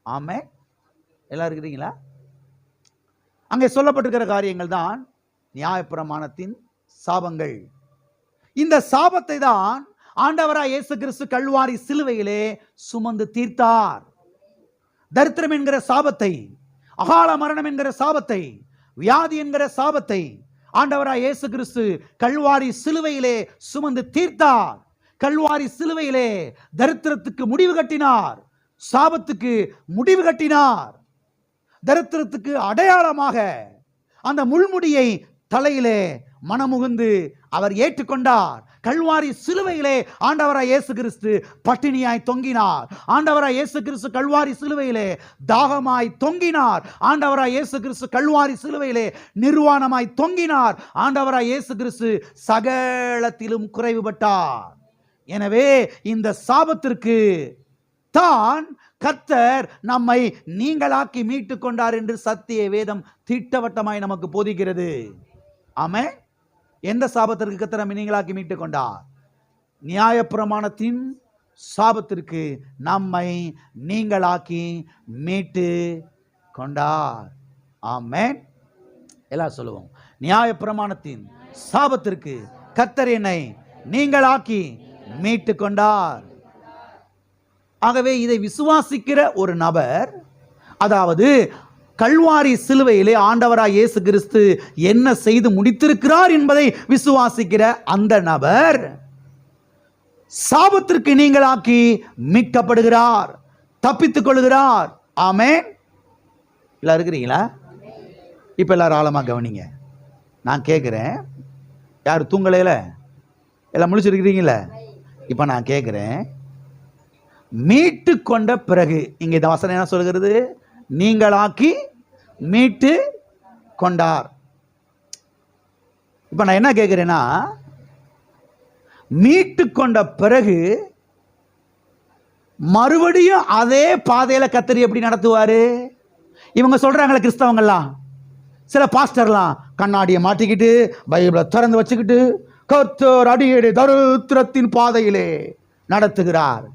ஆமே, எல்லாரும் இருக்கிறீங்களா? அங்கே சொல்லப்பட்டிருக்கிற காரியங்கள் தான் நியாய பிரமாணத்தின் சாபங்கள். இந்த சாபத்தை தான் ஆண்டவராய் இயேசு கிறிஸ்து கல்வாரி சிலுவையிலே சுமந்து தீர்த்தார். தரித்திரம் என்கிற சாபத்தை, அகால மரணம் என்கிற சாபத்தை, வியாதி என்கிற சாபத்தை ஆண்டவராய் இயேசு கிறிஸ்து கல்வாரி சிலுவையிலே சுமந்து தீர்த்தார். கல்வாரி சிலுவையிலே தரித்திரத்துக்கு முடிவு கட்டினார், சாபத்துக்கு முடிவு கட்டினார். தரித்திரத்துக்கு அடையாளமாக அந்த முள்முடியை தலையிலே மனமுகுந்து அவர் ஏற்றுக்கொண்டார். கல்வாரி சிலுவையிலே ஆண்டவராய் இயேசு கிறிஸ்து பட்டினியாய் தொங்கினார். ஆண்டவராய் இயேசு கிறிஸ்து கல்வாரி சிலுவையிலே தாகமாய் தொங்கினார். ஆண்டவராய் இயேசு கிறிஸ்து கல்வாரி சிலுவையிலே நிர்வாணமாய் தொங்கினார். ஆண்டவராய் இயேசு கிறிஸ்து சகலத்திலும் குறைவுபட்டார். எனவே இந்த சாபத்திற்கு தான் கர்த்தர் நம்மை நீங்களாக்கி மீட்டு கொண்டார் என்று சத்திய வேதம் திட்டவட்டமாய் நமக்கு போதிக்கிறது. ஆமே, எந்த சாபத்திற்கு கர்த்தர் நம்மை நீங்களாக்கி மீட்டு கொண்டார்? நியாய பிரமாணத்தின் சாபத்திற்கு நம்மை நீங்களாக்கி மீட்டு கொண்டார். ஆமென். எல்லாம் சொல்லுவோம், நியாய பிரமாணத்தின் சாபத்திற்கு கர்த்தர் என்னை நீங்களாக்கி மீட்டு கொண்டார். ஆகவே இதை விசுவாசிக்கிற ஒரு நபர், அதாவது கல்வாரி சிலுவையிலே ஆண்டவராய் இயேசு கிறிஸ்து என்ன செய்து முடித்திருக்கிறார் என்பதை விசுவாசிக்கிற அந்த நபர் சாபத்திற்கு நீங்களாக்கி மீட்கப்படுகிறார், தப்பித்துக் கொள்கிறார். ஆமென். எல்லாரும் இருக்கிறீங்களா? இப்ப எல்லாரும் ஆழமா கவனிங்க. நான் கேட்கிறேன், யார் தூங்கலையில? எல்லாம் முழிச்சிருக்கிறீங்களா? இப்ப நான் கேட்கிறேன், மீட்டு கொண்ட பிறகு, இங்க இந்த வசனம் என்ன சொல்கிறது? நீங்களாக்கி மீட்டு கொண்டார். இப்ப நான் என்ன கேட்கிறேன்னா, மீட்டு கொண்ட பிறகு மறுபடியும் அதே பாதையில கர்த்தர் எப்படி நடத்துவாரு? இவங்க சொல்றாங்களே கிறிஸ்தவங்கள்லாம், சில பாஸ்டர்லாம் கண்ணாடியை மாட்டிக்கிட்டு பைபிளை திறந்து வச்சுக்கிட்டு கர்த்தர் அடியேடு தரித்திரத்தின் பாதையிலே நடத்துகிறார்.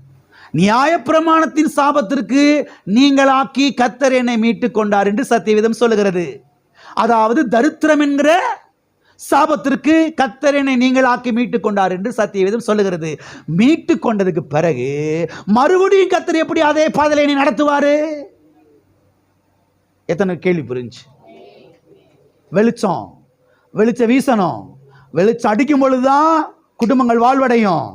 நியாயப்பிரமாணத்தின் சாபத்திற்கு நீங்களாக்கி கர்த்தர் என்னை மீட்டு கொண்டார் என்று சத்தியவேதம் சொல்லுகிறது. அதாவது தரித்திரம் என்கிற சாபத்திற்கு கர்த்தர் என்னை நீங்களாக்கி மீட்டு கொண்டார் என்று சத்தியவேதம் சொல்லுகிறது. மீட்டு கொண்டதுக்கு பிறகு மறுபடியும் கர்த்தர் எப்படி அதே பாதையில என்னை நடத்துவாரு? எத்தனை கேள்வி புரிஞ்சு? வெளிச்சம் வீசணும். வெளிச்சம் அடிக்கும் பொழுதுதான் குடும்பங்கள் வாழ்வடையும்.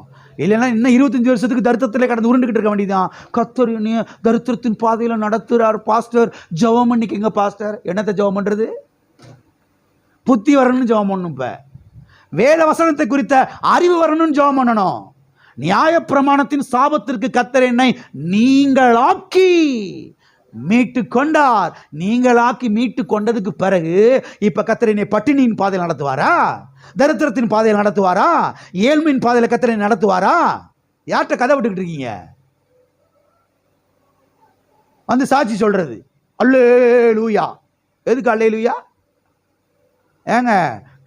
இல்லைன்னா இன்னும் 25 வருஷத்துக்கு தரித்திரத்திலே கடந்து உருண்டுகிட்டு இருக்க வேண்டியதான். கர்த்தர் தரித்திரத்தின் பாதையில நடத்துறார் பாஸ்டர், ஜெபம் பண்ணிக்கங்க பாஸ்டர். என்னத்தை ஜெபம் பண்றது? புத்தி வரணும்னு ஜெபம் பண்ணணும். இப்ப வேத வசனத்தை குறித்த அறிவு வரணும்னு ஜெபம் பண்ணணும். நியாய பிரமாணத்தின் சாபத்திற்கு கர்த்தர் என்னை நீங்களாக்கி மீட்டு கொண்டார். நீங்களாக்கி மீட்டு கொண்டதுக்கு பிறகு இப்ப கர்த்தர் என்னை பட்டினியின் பாதையில் நடத்துவாரா? தரித்திரத்தின் பாதையில் நடத்துவாரா? ஏழ்மையின் பாதையில் கர்த்தர் என்னை நடத்துவாரா? யார்கிட்ட கதை விட்டுக்கிட்டு இருக்கீங்க? வந்து சாட்சி சொல்றது அல்லேலூயா. எதுக்கு அல்லேலூயா? ஏங்க,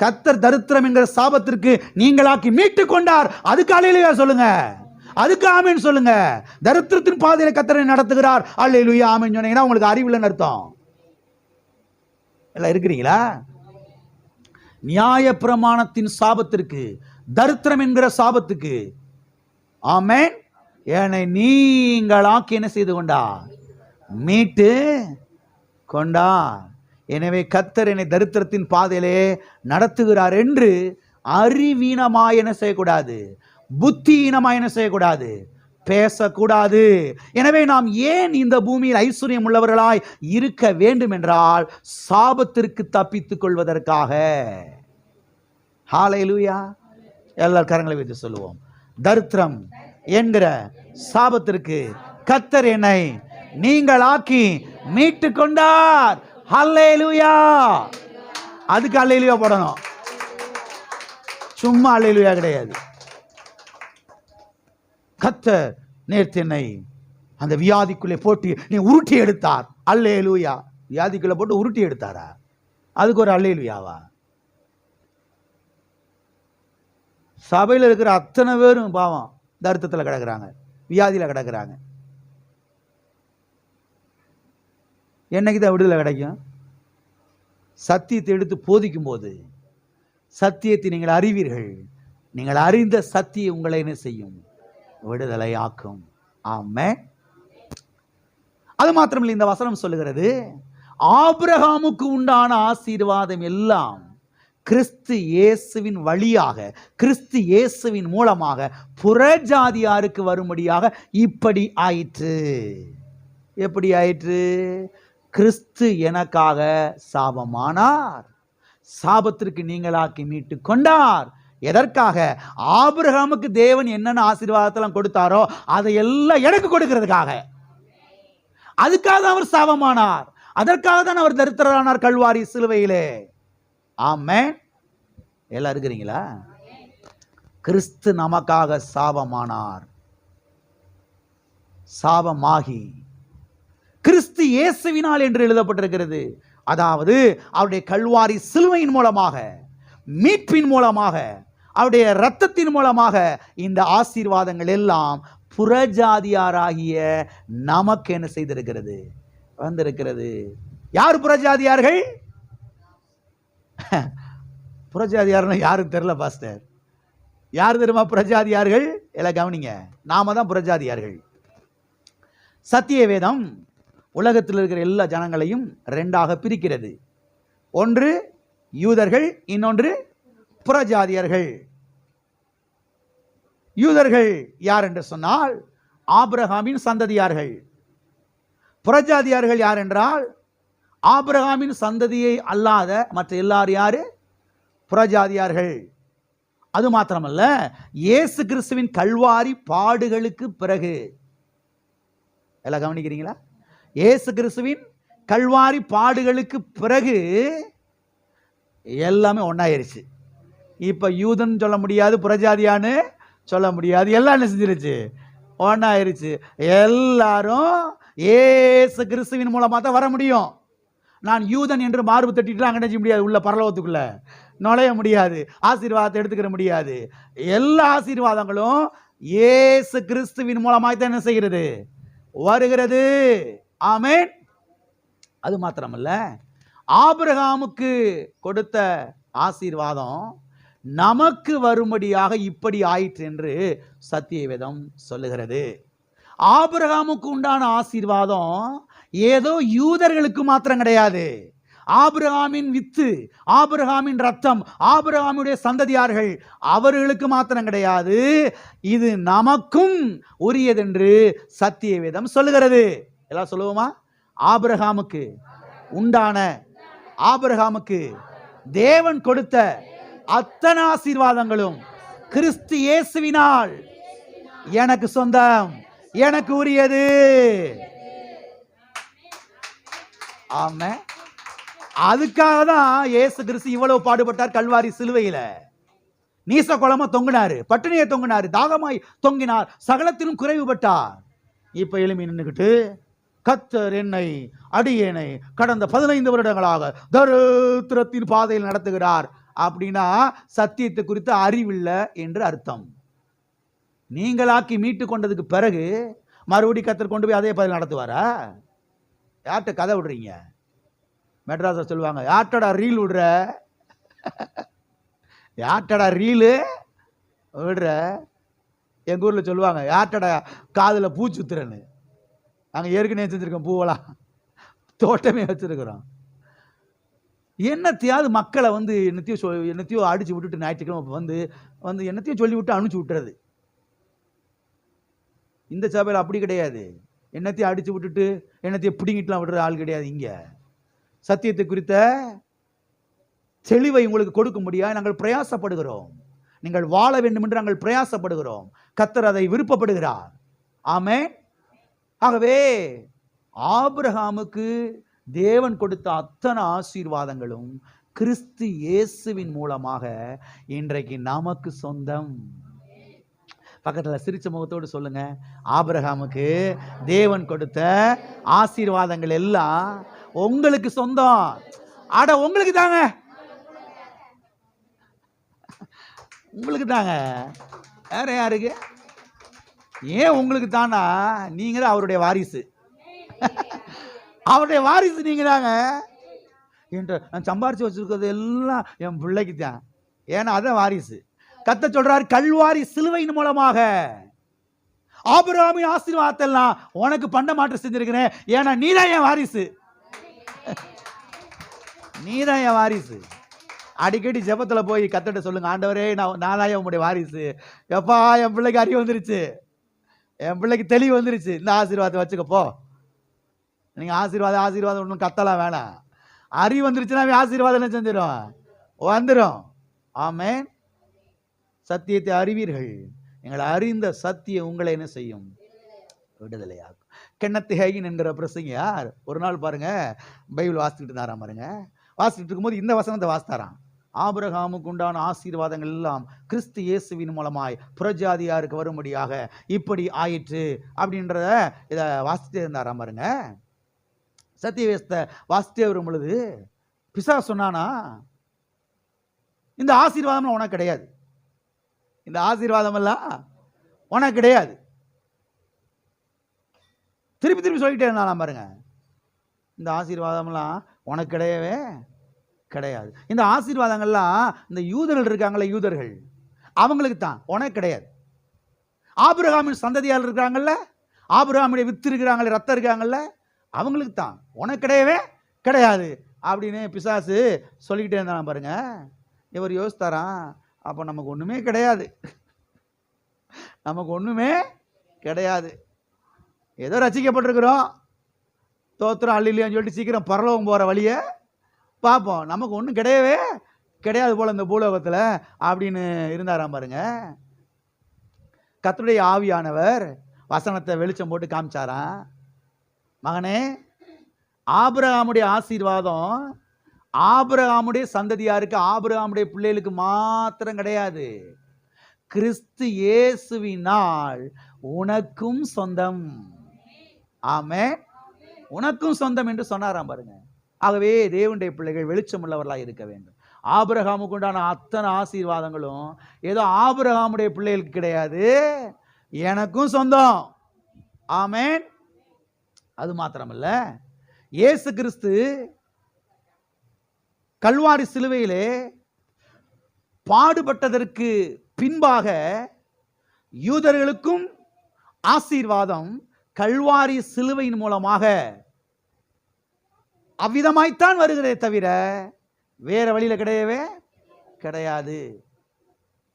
கர்த்தர் தரித்திரம் என்கிற சாபத்திற்கு நீங்களாக்கி மீட்டு கொண்டார், அதுக்கு அல்லேலூயா சொல்லுங்க, அதுக்கு ஆமென் சொல்லுங்க. தரித்திரத்தின் பாதையில கர்த்தர் நடத்துகிறார், அல்லேலூயா ஆமென் சொன்னீங்கன்னா உங்களுக்கு அறிவில்லைன்னு அர்த்தம். எல்லாம் இருக்கிறீங்களா? நியாய பிரமாணத்தின் சாபத்திற்கு, தரித்திரம் என்கிற சாபத்துக்கு ஆமென் என்னை நீங்களாக்கி என்ன செய்து கொண்டார்? மீட்டு கொண்டார். எனவே கர்த்தர் என்னை தரித்திரத்தின் பாதையிலே நடத்துகிறார் என்று அறிவீனமாய் என்ன செய்யக்கூடாது? புத்தியீனமாய் என்ன செய்யக்கூடாது? பேசக்கூடாது. எனவே நாம் ஏன் இந்த பூமியில் ஐஸ்வர்யம் உள்ளவர்களாய் இருக்க வேண்டும் என்றால் சாபத்திற்கு தப்பித்துக் கொள்வதற்காக. ஹல்லேலூயா. எல்லார் கரங்களை வைத்து சொல்லுவோம். தரித்திரம் என்கிற சாபத்திற்கு கர்த்தர் என்னை நீங்களாக்கி மீட்டு கொண்டார். ஹல்லேலூயா. அதுக்கு ஹல்லேலூயா போடணும், சும்மா ஹல்லேலூயா கிடையாது. கர்த்தர் நேர்த்து என்னை அந்த வியாதிக்குள்ளே போட்டு நீ உருட்டி எடுத்தார். அல்லேலூயா. வியாதிக்குள்ளே போட்டு உருட்டி எடுத்தாரா? அதுக்கு ஒரு அல்லேலூயாவா? சபையில் இருக்கிற அத்தனை பேரும் பாவம் தரித்திரத்தில் கிடக்குறாங்க, வியாதியில் கிடக்குறாங்க. என்னைக்கு தான் விடுதலை கிடைக்கும்? சத்தியத்தை எடுத்து போதிக்கும் போது. சத்தியத்தை நீங்கள் அறிவீர்கள், நீங்கள் அறிந்த சத்தியம் உங்களை என்ன செய்யும்? விடுதலை ஆக்கும். ஆமென். அது மாத்திரமில்லை, இந்த வசனம் சொல்லுகிறது ஆபிரகாமுக்கு உண்டான ஆசீர்வாதம் எல்லாம் கிறிஸ்து இயேசுவின் வழியாக, கிறிஸ்து இயேசுவின் மூலமாக புறஜாதியாருக்கு வரும்படியாக இப்படி ஆயிற்று. எப்படி ஆயிற்று? கிறிஸ்து எனக்காக சாபமானார், சாபத்திற்கு நீங்களாக்கி மீட்டு கொண்டார். எதற்காக? ஆபிரகாமுக்கு தேவன் என்னென்ன ஆசீர்வாதத்தெல்லாம் கொடுத்தாரோ அதையெல்லாம் எனக்கு கொடுக்கிறதுக்காக. அதுக்காக தான் அவர் சாபமானார், அதற்காக தான் அவர் தரித்திரரானார் கல்வாரி சிலுவையிலே. ஆமென். எல்லாம் இருக்கிறீங்களா? கிறிஸ்து நமக்காக சாபமானார். சாபமாகி கிறிஸ்து இயேசுவினால் என்று எழுதப்பட்டிருக்கிறது. அதாவது அவருடைய கல்வாரி சிலுவையின் மூலமாக, மீட்பின் மூலமாக, அவருடைய இரத்தத்தின் மூலமாக இந்த ஆசீர்வாதங்கள் எல்லாம் புறஜாதியாராகிய நமக்கு என்ன செய்திருக்கிறது? வந்திருக்கிறது. யார் புறஜாதியார்கள்? புறஜாதியார்னு யாருக்கு தெரியல பாஸ்டர். யார் தெரியுமா புறஜாதியார்கள்? எல்லாம் கவனிங்க, நாம தான் புறஜாதியார்கள். சத்திய வேதம் உலகத்தில் இருக்கிற எல்லா ஜனங்களையும் ரெண்டாக பிரிக்கிறது. ஒன்று யூதர்கள், இன்னொன்று புறஜாதியர்கள். யூதர்கள் யார் என்று சொன்னால் ஆபிரகாமின் சந்ததியார்கள். புறஜாதியார்கள் யார் என்றால் ஆபிரகாமின் சந்ததியை அல்லாத மற்ற எல்லாரும் யாரு? புறஜாதியார்கள். அது மாத்திரமல்ல, இயேசு கிறிஸ்துவின் கல்வாரி பாடுகளுக்கு பிறகு, எல்லாம் கவனிக்கிறீங்களா? இயேசு கிறிஸ்துவின் கல்வாரி பாடுகளுக்கு பிறகு எல்லாமே ஒன்னாயிருச்சு. இப்ப யூதன் சொல்ல முடியாது, புறஜாதியான்னு சொல்ல முடியாது, எல்லாம் என்ன செஞ்சிருச்சு? ஒன்னாயிருச்சு. எல்லாரும் இயேசு கிறிஸ்துவின் மூலமா தான் வர முடியும். நான் யூதன் என்று மார்பு தட்டிட்டு அங்கே நினைச்ச முடியாது, உள்ள பரலோகத்துக்குள்ள நுழைய முடியாது, ஆசீர்வாதத்தை எடுத்துக்கிற முடியாது. எல்லா ஆசீர்வாதங்களும் இயேசு கிறிஸ்துவின் மூலமாக தான் என்ன செய்கிறது? வருகிறது. ஆமென். அது மாத்திரமல்ல, ஆபிரகாமுக்கு கொடுத்த ஆசீர்வாதம் நமக்கு வரும்படியாக இப்படி ஆயிற்று என்று சத்திய வேதம் சொல்லுகிறது. ஆபிரகாமுக்கு உண்டான ஆசீர்வாதம் ஏதோ யூதர்களுக்கு மாத்திரம் கிடையாது. ஆபிரகாமின் வித்து, ஆபிரகாமின் ரத்தம், ஆபிரகாமுடைய சந்ததியார்கள், அவர்களுக்கு மாத்திரம் கிடையாது, இது நமக்கும் உரியதென்று சத்திய வேதம் சொல்லுகிறது. எல்லாம் சொல்லுவோமா? ஆபிரகாமுக்கு உண்டான, ஆபிரகாமுக்கு தேவன் கொடுத்த அத்தனை ஆசீர்வாதங்களும் கிறிஸ்து இயேசுவினால் எனக்கு சொந்தம், எனக்கு உரியது. ஆமென். அதுக்காக தான் இயேசு கிறிஸ்து இவ்வளவு பாடுபட்டார் கல்வாரி சிலுவையில. நீச குளமா தொங்கினாரு, பட்டினியை தொங்கினாரு, தாகமாய் தொங்கினார், சகலத்திலும் குறைவுபட்டார். இப்ப எளிமை நின்றுகிட்டு கர்த்தர் என்னை அடியேனை கடந்த 15 வருடங்களாக தரித்திரத்தின் பாதையில் நடத்துகிறார் அப்படின்னா சத்தியத்தை குறித்து அறிவில்லை என்று அர்த்தம். நீங்களாக்கி மீட்டு கொண்டதுக்கு பிறகு மறுபடி கர்த்தர் கொண்டு போய் அதே பாதையில் நடத்துவாரா? யார்கிட்ட கதை விடுறீங்க? மெட்ராஸை சொல்லுவாங்க, யார்ட்டடா ரீல் விடுற, யார்ட்டடா ரீலு விடுற. எங்கள் ஊரில் சொல்லுவாங்க, யார்ட்டடா காதில் பூ சுத்துறன்னு. நாங்கள் ஏற்கனவே செஞ்சுருக்கோம், பூவெல்லாம் தோட்டமே வச்சுருக்கிறோம். என்னத்தையாவது மக்களை வந்து என்னத்தையோ அடித்து விட்டுட்டு ஞாயிற்றுக்கிழமை வந்து என்னத்தையும் சொல்லி விட்டு அனுப்பிச்சி விட்டுறது. இந்த சபையில் அப்படி கிடையாது. என்னத்தையும் அடிச்சு விட்டுட்டு என்னத்தையும் பிடிங்கிட்டுலாம் விடுற ஆள் கிடையாது. இங்க சத்தியத்தை குறித்த தெளிவை உங்களுக்கு கொடுக்க முடியாது. நாங்கள் பிரயாசப்படுகிறோம். நீங்கள் வாழ வேண்டும் என்று நாங்கள் பிரயாசப்படுகிறோம். கர்த்தர் அதை விருப்பப்படுகிறார். ஆமென். ஆகவே ஆபிரகாமுக்கு தேவன் கொடுத்த அத்தனை ஆசீர்வாதங்களும் கிறிஸ்து இயேசுவின் மூலமாக இன்றைக்கு நமக்கு சொந்தம். பக்கத்துல சிரிச்ச முகத்தோடு சொல்லுங்க, ஆபிரகாமுக்கு தேவன் கொடுத்த ஆசீர்வாதங்கள் எல்லாம் உங்களுக்கு சொந்தம். அட உங்களுக்கு தாங்க, உங்களுக்கு தாங்க. வேற யாருக்கு? ஏன் உங்களுக்கு தானா? நீங்க தான் அவருடைய வாரிசு. அவருடைய வாரிசு நீங்க தாங்க. நான் சம்பாரிச்சு வச்சிருக்கிறது எல்லாம் என் பிள்ளைக்கு தான். ஏன்னா அதான் வாரிசு. கர்த்தர் சொல்றாரு, கல்வாரி சிலுவையின் மூலமாக ஆபிரகாமின் ஆசீர்வாதத்தை எல்லாம் உனக்கு பண்ண மாற்றம் செஞ்சிருக்கிறேன். ஏன்னா நீதான் என் வாரிசு. நீதான் என் வாரிசு. அடிக்கடி ஜெபத்துல போய் கர்த்தர்ட்ட சொல்லுங்க, ஆண்டவரே நான் தான் உங்களுடைய வாரிசு. எப்பா என் பிள்ளைக்கு அறிவு வந்துருச்சு, என் பிள்ளைக்கு தெளிவு வந்துருச்சு, இந்த ஆசீர்வாதத்தை வச்சுக்கப்போ. நீங்க ஆசீர்வாதம் ஒன்றும் கத்தலாம் வேணாம். அறிவு வந்துருச்சுன்னா ஆசீர்வாதம் என்ன செஞ்சிடும்? வந்துடும். ஆமென். சத்தியத்தை அறிவீர்கள், எங்களை அறிந்த சத்தியம் உங்களை என்ன செய்யும்? விடுதலையாகும். கென்னத் ஹேகின் என்கிற பிரசங்கியார் ஒரு நாள் பாருங்க பைபிள் வாசிச்சுட்டு இருந்தாராம். பாருங்க, வாசிச்சுட்டு இருக்கும்போது இந்த வசனத்தை வாசித்தாராம். ஆபிரகாமுக்கு உண்டான ஆசீர்வாதங்கள் எல்லாம் கிறிஸ்து இயேசுவின் மூலமாய் புறஜாதியாருக்கு வரும்படியாக இப்படி ஆயிற்று அப்படின்றத இதை வாசிச்சுட்டே இருந்தாராம். பாருங்க, சத்தியவேஸ்த வாசித்தே வரும் பொழுது பிசாசு சொன்னானா, இந்த ஆசீர்வாதம் உனக்கு கிடையாது, இந்த ஆசீர்வாதம் எல்லாம் உனக்கு கிடையாது. திருப்பி திருப்பி சொல்லிட்டே இருந்தாலாம். பாருங்க, இந்த ஆசீர்வாதம்லாம் உனக்கு கிடையவே கிடையாது. இந்த ஆசீர்வாதங்கள்லாம் இந்த யூதர்கள் இருக்காங்களே, யூதர்கள் அவங்களுக்கு தான், உனக்கு கிடையாது. ஆபிரகாமின் சந்ததியால் இருக்காங்கல்ல, ஆபிரகாமுடைய வித்து இருக்கிறாங்களே, ரத்தம் இருக்காங்கல்ல, அவங்களுக்கு தான், உனக்கு கிடையவே கிடையாது அப்படின்னு பிசாசு சொல்லிக்கிட்டே இருந்தாலும். பாருங்க, இவர் யோசித்தாராம், அப்போ நமக்கு ஒன்றுமே கிடையாது, நமக்கு ஒன்றுமே கிடையாது, ஏதோ ரசிக்கப்பட்டிருக்கிறோம், தோத்திரம் அல்லையான்னு சொல்லிட்டு சீக்கிரம் பரலோகம் போகிற வழியை பார்ப்போம், நமக்கு ஒன்றும் கிடையவே கிடையாது போல இந்த பூலோகத்தில் அப்படின்னு இருந்தாராம். பாருங்க, கர்த்தருடைய ஆவியானவர் வசனத்தை வெளிச்சம் போட்டு காமிச்சாராம். மகனே, ஆபிரகாமுடைய ஆசீர்வாதம் ஆபிரகாமுடைய சந்ததியாருக்கு, ஆபிரகாமுடைய பிள்ளைகளுக்கு மாத்திரம் கிடையாது, கிறிஸ்து இயேசுவினால் உனக்கும் சொந்தம். ஆமென். உனக்கும் சொந்தம் என்று சொன்னாராம். பாருங்க, ஆகவே தேவனுடைய பிள்ளைகள் வெளிச்சம் உள்ளவர்களாக இருக்க வேண்டும். ஆபிரகாமுக்கு உண்டான அத்தனை ஆசீர்வாதங்களும் ஏதோ ஆபிரகாமுடைய பிள்ளைகளுக்கு கிடையாது, எனக்கும் சொந்தம். ஆமென். அது மாத்திரமல்ல, இயேசு கிறிஸ்து கல்வாரி சிலுவையிலே பாடுபட்டதற்கு பின்பாக யூதர்களுக்கும் ஆசீர்வாதம் கல்வாரி சிலுவையின் மூலமாக அவ்விதமாய்த்தான் வருகிறதே தவிர வேற வழியில கிடையவே கிடையாது.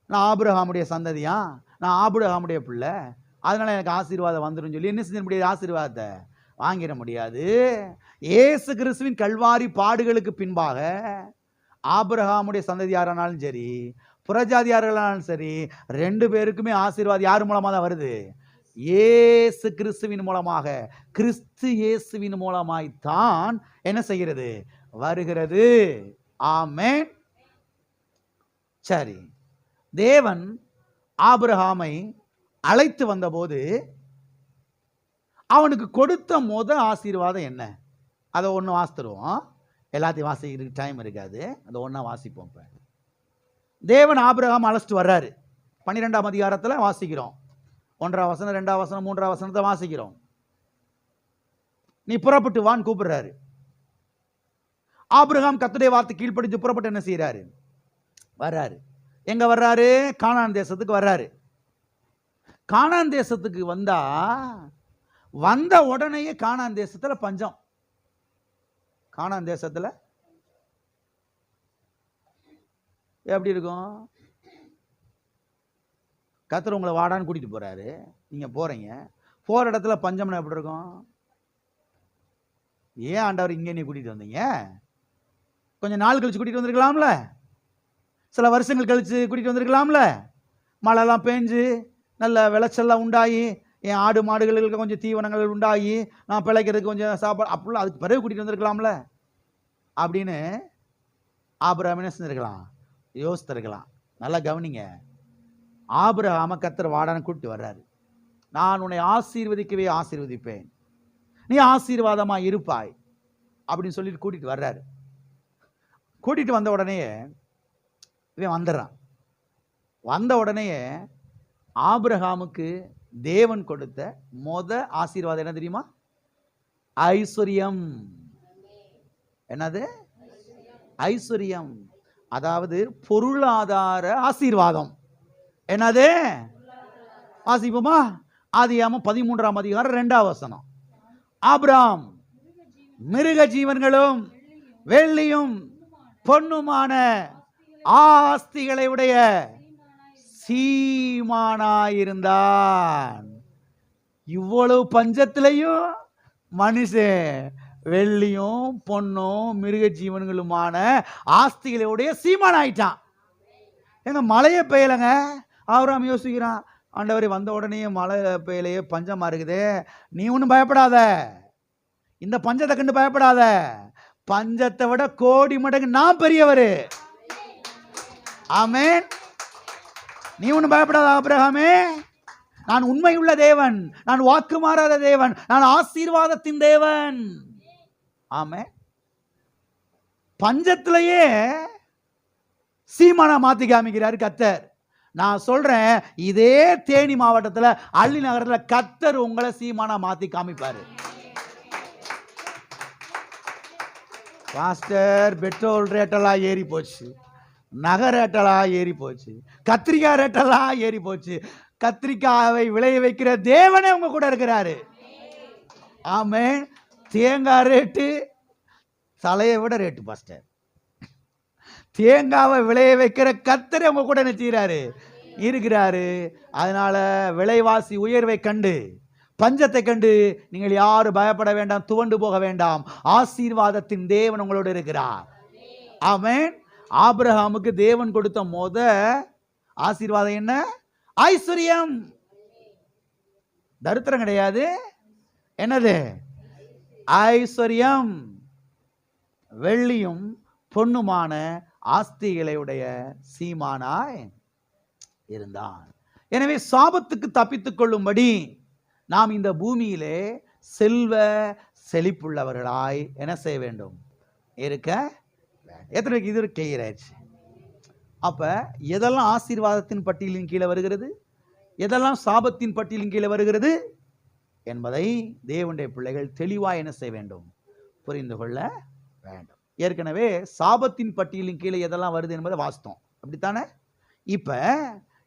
நான் ஆபிரகாமுடைய சந்ததியா, நான் ஆபிரகாமுடைய பிள்ளை, அதனால எனக்கு ஆசீர்வாதம் வந்துடும் சொல்லி என்ன செஞ்ச முடியாது? ஆசீர்வாதத்தை வாங்கிட முடியாது. இயேசு கிறிஸ்துவின் கல்வாரி பாடுகளுக்கு பின்பாக ஆபிரகாமுடைய சந்ததியாரானாலும் சரி, புறஜாதியார்களானாலும் சரி, ரெண்டு பேருக்குமே ஆசீர்வாதம் யார் மூலமாக தான் வருது? இயேசு கிறிஸ்துவின் மூலமாக. கிறிஸ்து இயேசுவின் மூலமாய்த்தான் என்ன செய்கிறது? வருகிறது. ஆமென். சரி, தேவன் ஆபிரகாமை அழைத்து வந்தபோது அவனுக்கு கொடுத்த ஆசீர்வாதம் என்ன? அதை ஒன்று வாசித்துருவோம். எல்லாத்தையும் வாசிக்கிறதுக்கு டைம் இருக்காது, அதை ஒன்றா வாசிப்போம். இப்போ தேவன் ஆபிரகாம் அழைச்சிட்டு வர்றாரு. 12ஆம் அதிகாரத்தில் வாசிக்கிறோம். 1ஆம் வசனம், 2ஆம் வசனம், 3ஆம் வசனத்தை வாசிக்கிறோம். நீ புறப்பட்டு வான்னு கூப்பிடுறாரு. ஆபிரகாம் கர்த்தருடைய வார்த்தை கீழ்ப்படிஞ்சு புறப்பட்டு என்ன செய்யறாரு? வர்றாரு. எங்க வர்றாரு? கானான் தேசத்துக்கு வர்றாரு. கானான் தேசத்துக்கு வந்த உடனேயே கானான் தேசத்துல பஞ்சம். கானான் தேசத்துல எப்படி இருக்கும்? கர்த்தர் உங்களை வாடான்னு கூட்டிட்டு போறாரு, நீங்க போறீங்க. போற இடத்துல பஞ்சம்னா எப்படி இருக்கும்? ஏன் ஆண்டவர் இங்கே நீ கூட்டிட்டு வந்தீங்க? கொஞ்சம் நாள் கழிச்சு கூட்டிட்டு வந்திருக்கலாம்ல, சில வருஷங்கள் கழிச்சு கூட்டிட்டு வந்திருக்கலாம்ல. மழைலாம் பேஞ்சு நல்ல விளைச்சல்லாம் உண்டாகி என் ஆடு மாடுகளுக்கு கொஞ்சம் தீவனங்கள் உண்டாகி நான் பிழைக்கிறதுக்கு கொஞ்சம் சாப்பாடு அப்படிலாம் அதுக்கு பிறகு கூட்டிட்டு வந்திருக்கலாம்ல அப்படின்னு ஆபிரகாம் என்ன செஞ்சிருக்கலாம்? யோசித்திருக்கலாம். நல்லா கவனிங்க. ஆபிரகாம கர்த்தர் வாடான்னு கூட்டிட்டு வர்றாரு. நான் உன்னை ஆசீர்வதிக்கவே ஆசீர்வதிப்பேன், நீ ஆசீர்வாதமா இருப்பாய் அப்படின்னு சொல்லிட்டு கூட்டிட்டு வர்றாரு. கூட்டிட்டு வந்த உடனே இவன் வந்துடுறான். வந்த உடனே ஆபிரகாமுக்கு தேவன் கொடுத்த ஆசீர்வாதம் என்ன தெரியுமா? ஐஸ்வர்யம். என்னது? ஐஸ்வர்யம். அதாவது பொருளாதார ஆசீர்வாதம். என்னது? வாசிப்போமா? ஆதியாகமம் 13ஆம் அதிகாரம் 2ஆம் வசனம். ஆபிரகாம் மிருக ஜீவன்களும் வெள்ளியும் பொன்னுமான ஆஸ்திகளை உடைய சீமானாயிருந்தான். இவ்வளவு பஞ்சத்திலையும் மனுஷன் வெள்ளியும் பொன்னும் மிருக ஜீவன்களுமான ஆஸ்திகளுடைய சீமான் ஆயிட்டான். எங்க மழையே பெய்யலைங்க. ஆபிரகாம் யோசிக்கிறான், ஆண்டவரே வந்த உடனே மழை பெய்யலையே, பஞ்சமா இருக்குது, நீ ஒன்றும் பயப்படாத, இந்த பஞ்சத்தை கண்டு பயப்படாத, பஞ்சத்தை விட கோடி மடங்கு நான் பெரியவர். ஆமென். நீ ஒன்றும் பயப்படாத ஆபிரகாமே, நான் உண்மையுள்ள தேவன், நான் வாக்கு மாறாத தேவன், நான் ஆசீர்வாதத்தின் தேவன். ஆமென். பஞ்சத்திலேயே சீமானா மாத்தி காமிக்கிறாரு கர்த்தர். நான் சொல்றேன், இதே தேனி மாவட்டத்தில் அள்ளி நகரத்தில் கர்த்தர் உங்களை சீமானா மாத்தி காமிப்பாரு. பாஸ்டர், பெட்ரோல் ரேட்டெல்லாம் ஏறி போச்சு, நகை ரேட்டெல்லாம் ஏறி போச்சு, கத்திரிக்காய் ரேட்டெல்லாம் ஏறி போச்சு. கத்திரிக்காயை விளைய வைக்கிற தேவனே உங்க கூட இருக்கிறாரு. ஆமென். தேங்காய் ரேட்டு தலையை விட ரேட்டு பாஸ்டர். தேங்காவை விளைய வைக்கிற கர்த்தரே உங்க கூட நிறுத்துகிறாரு, இருக்கிறாரு. அதனால விலைவாசி உயர்வை கண்டு, பஞ்சத்தை கண்டு நீங்கள் யாரும் பயப்பட வேண்டாம், துவண்டு போக வேண்டாம். ஆசீர்வாதத்தின் தேவன் உங்களோடு இருக்கிறார். ஆமென். ஆபிரகாமுக்கு தேவன் கொடுத்த ஆசீர்வாதம் என்ன? ஐஸ்வர்யம். தரித்திரம் கிடையாது. என்னது? ஐஸ்வர்யம். வெள்ளியும் பொன்னுமான ஆஸ்திகளையுடைய சீமானாய் இருந்தான். எனவே சாபத்துக்கு தப்பித்துக் கொள்ளும்படி நாம் இந்த பூமியிலே செல்வ செழிப்புள்ளவர்களாய் என்ன செய்ய வேண்டும்? இருக்க. எத்தனை இது கிளியர் ஆயிடுச்சு? அப்ப எதெல்லாம் ஆசீர்வாதத்தின் பட்டியலின் கீழே வருகிறது, எதெல்லாம் சாபத்தின் பட்டியலின் கீழே வருகிறது என்பதை தேவனுடைய பிள்ளைகள் தெளிவாக என்ன செய்ய வேண்டும்? புரிந்து கொள்ள வேண்டும். ஏற்கனவே சாபத்தின் பட்டியலின் கீழே எதெல்லாம் வருது என்பதை வாசித்தோம், அப்படித்தானே? இப்ப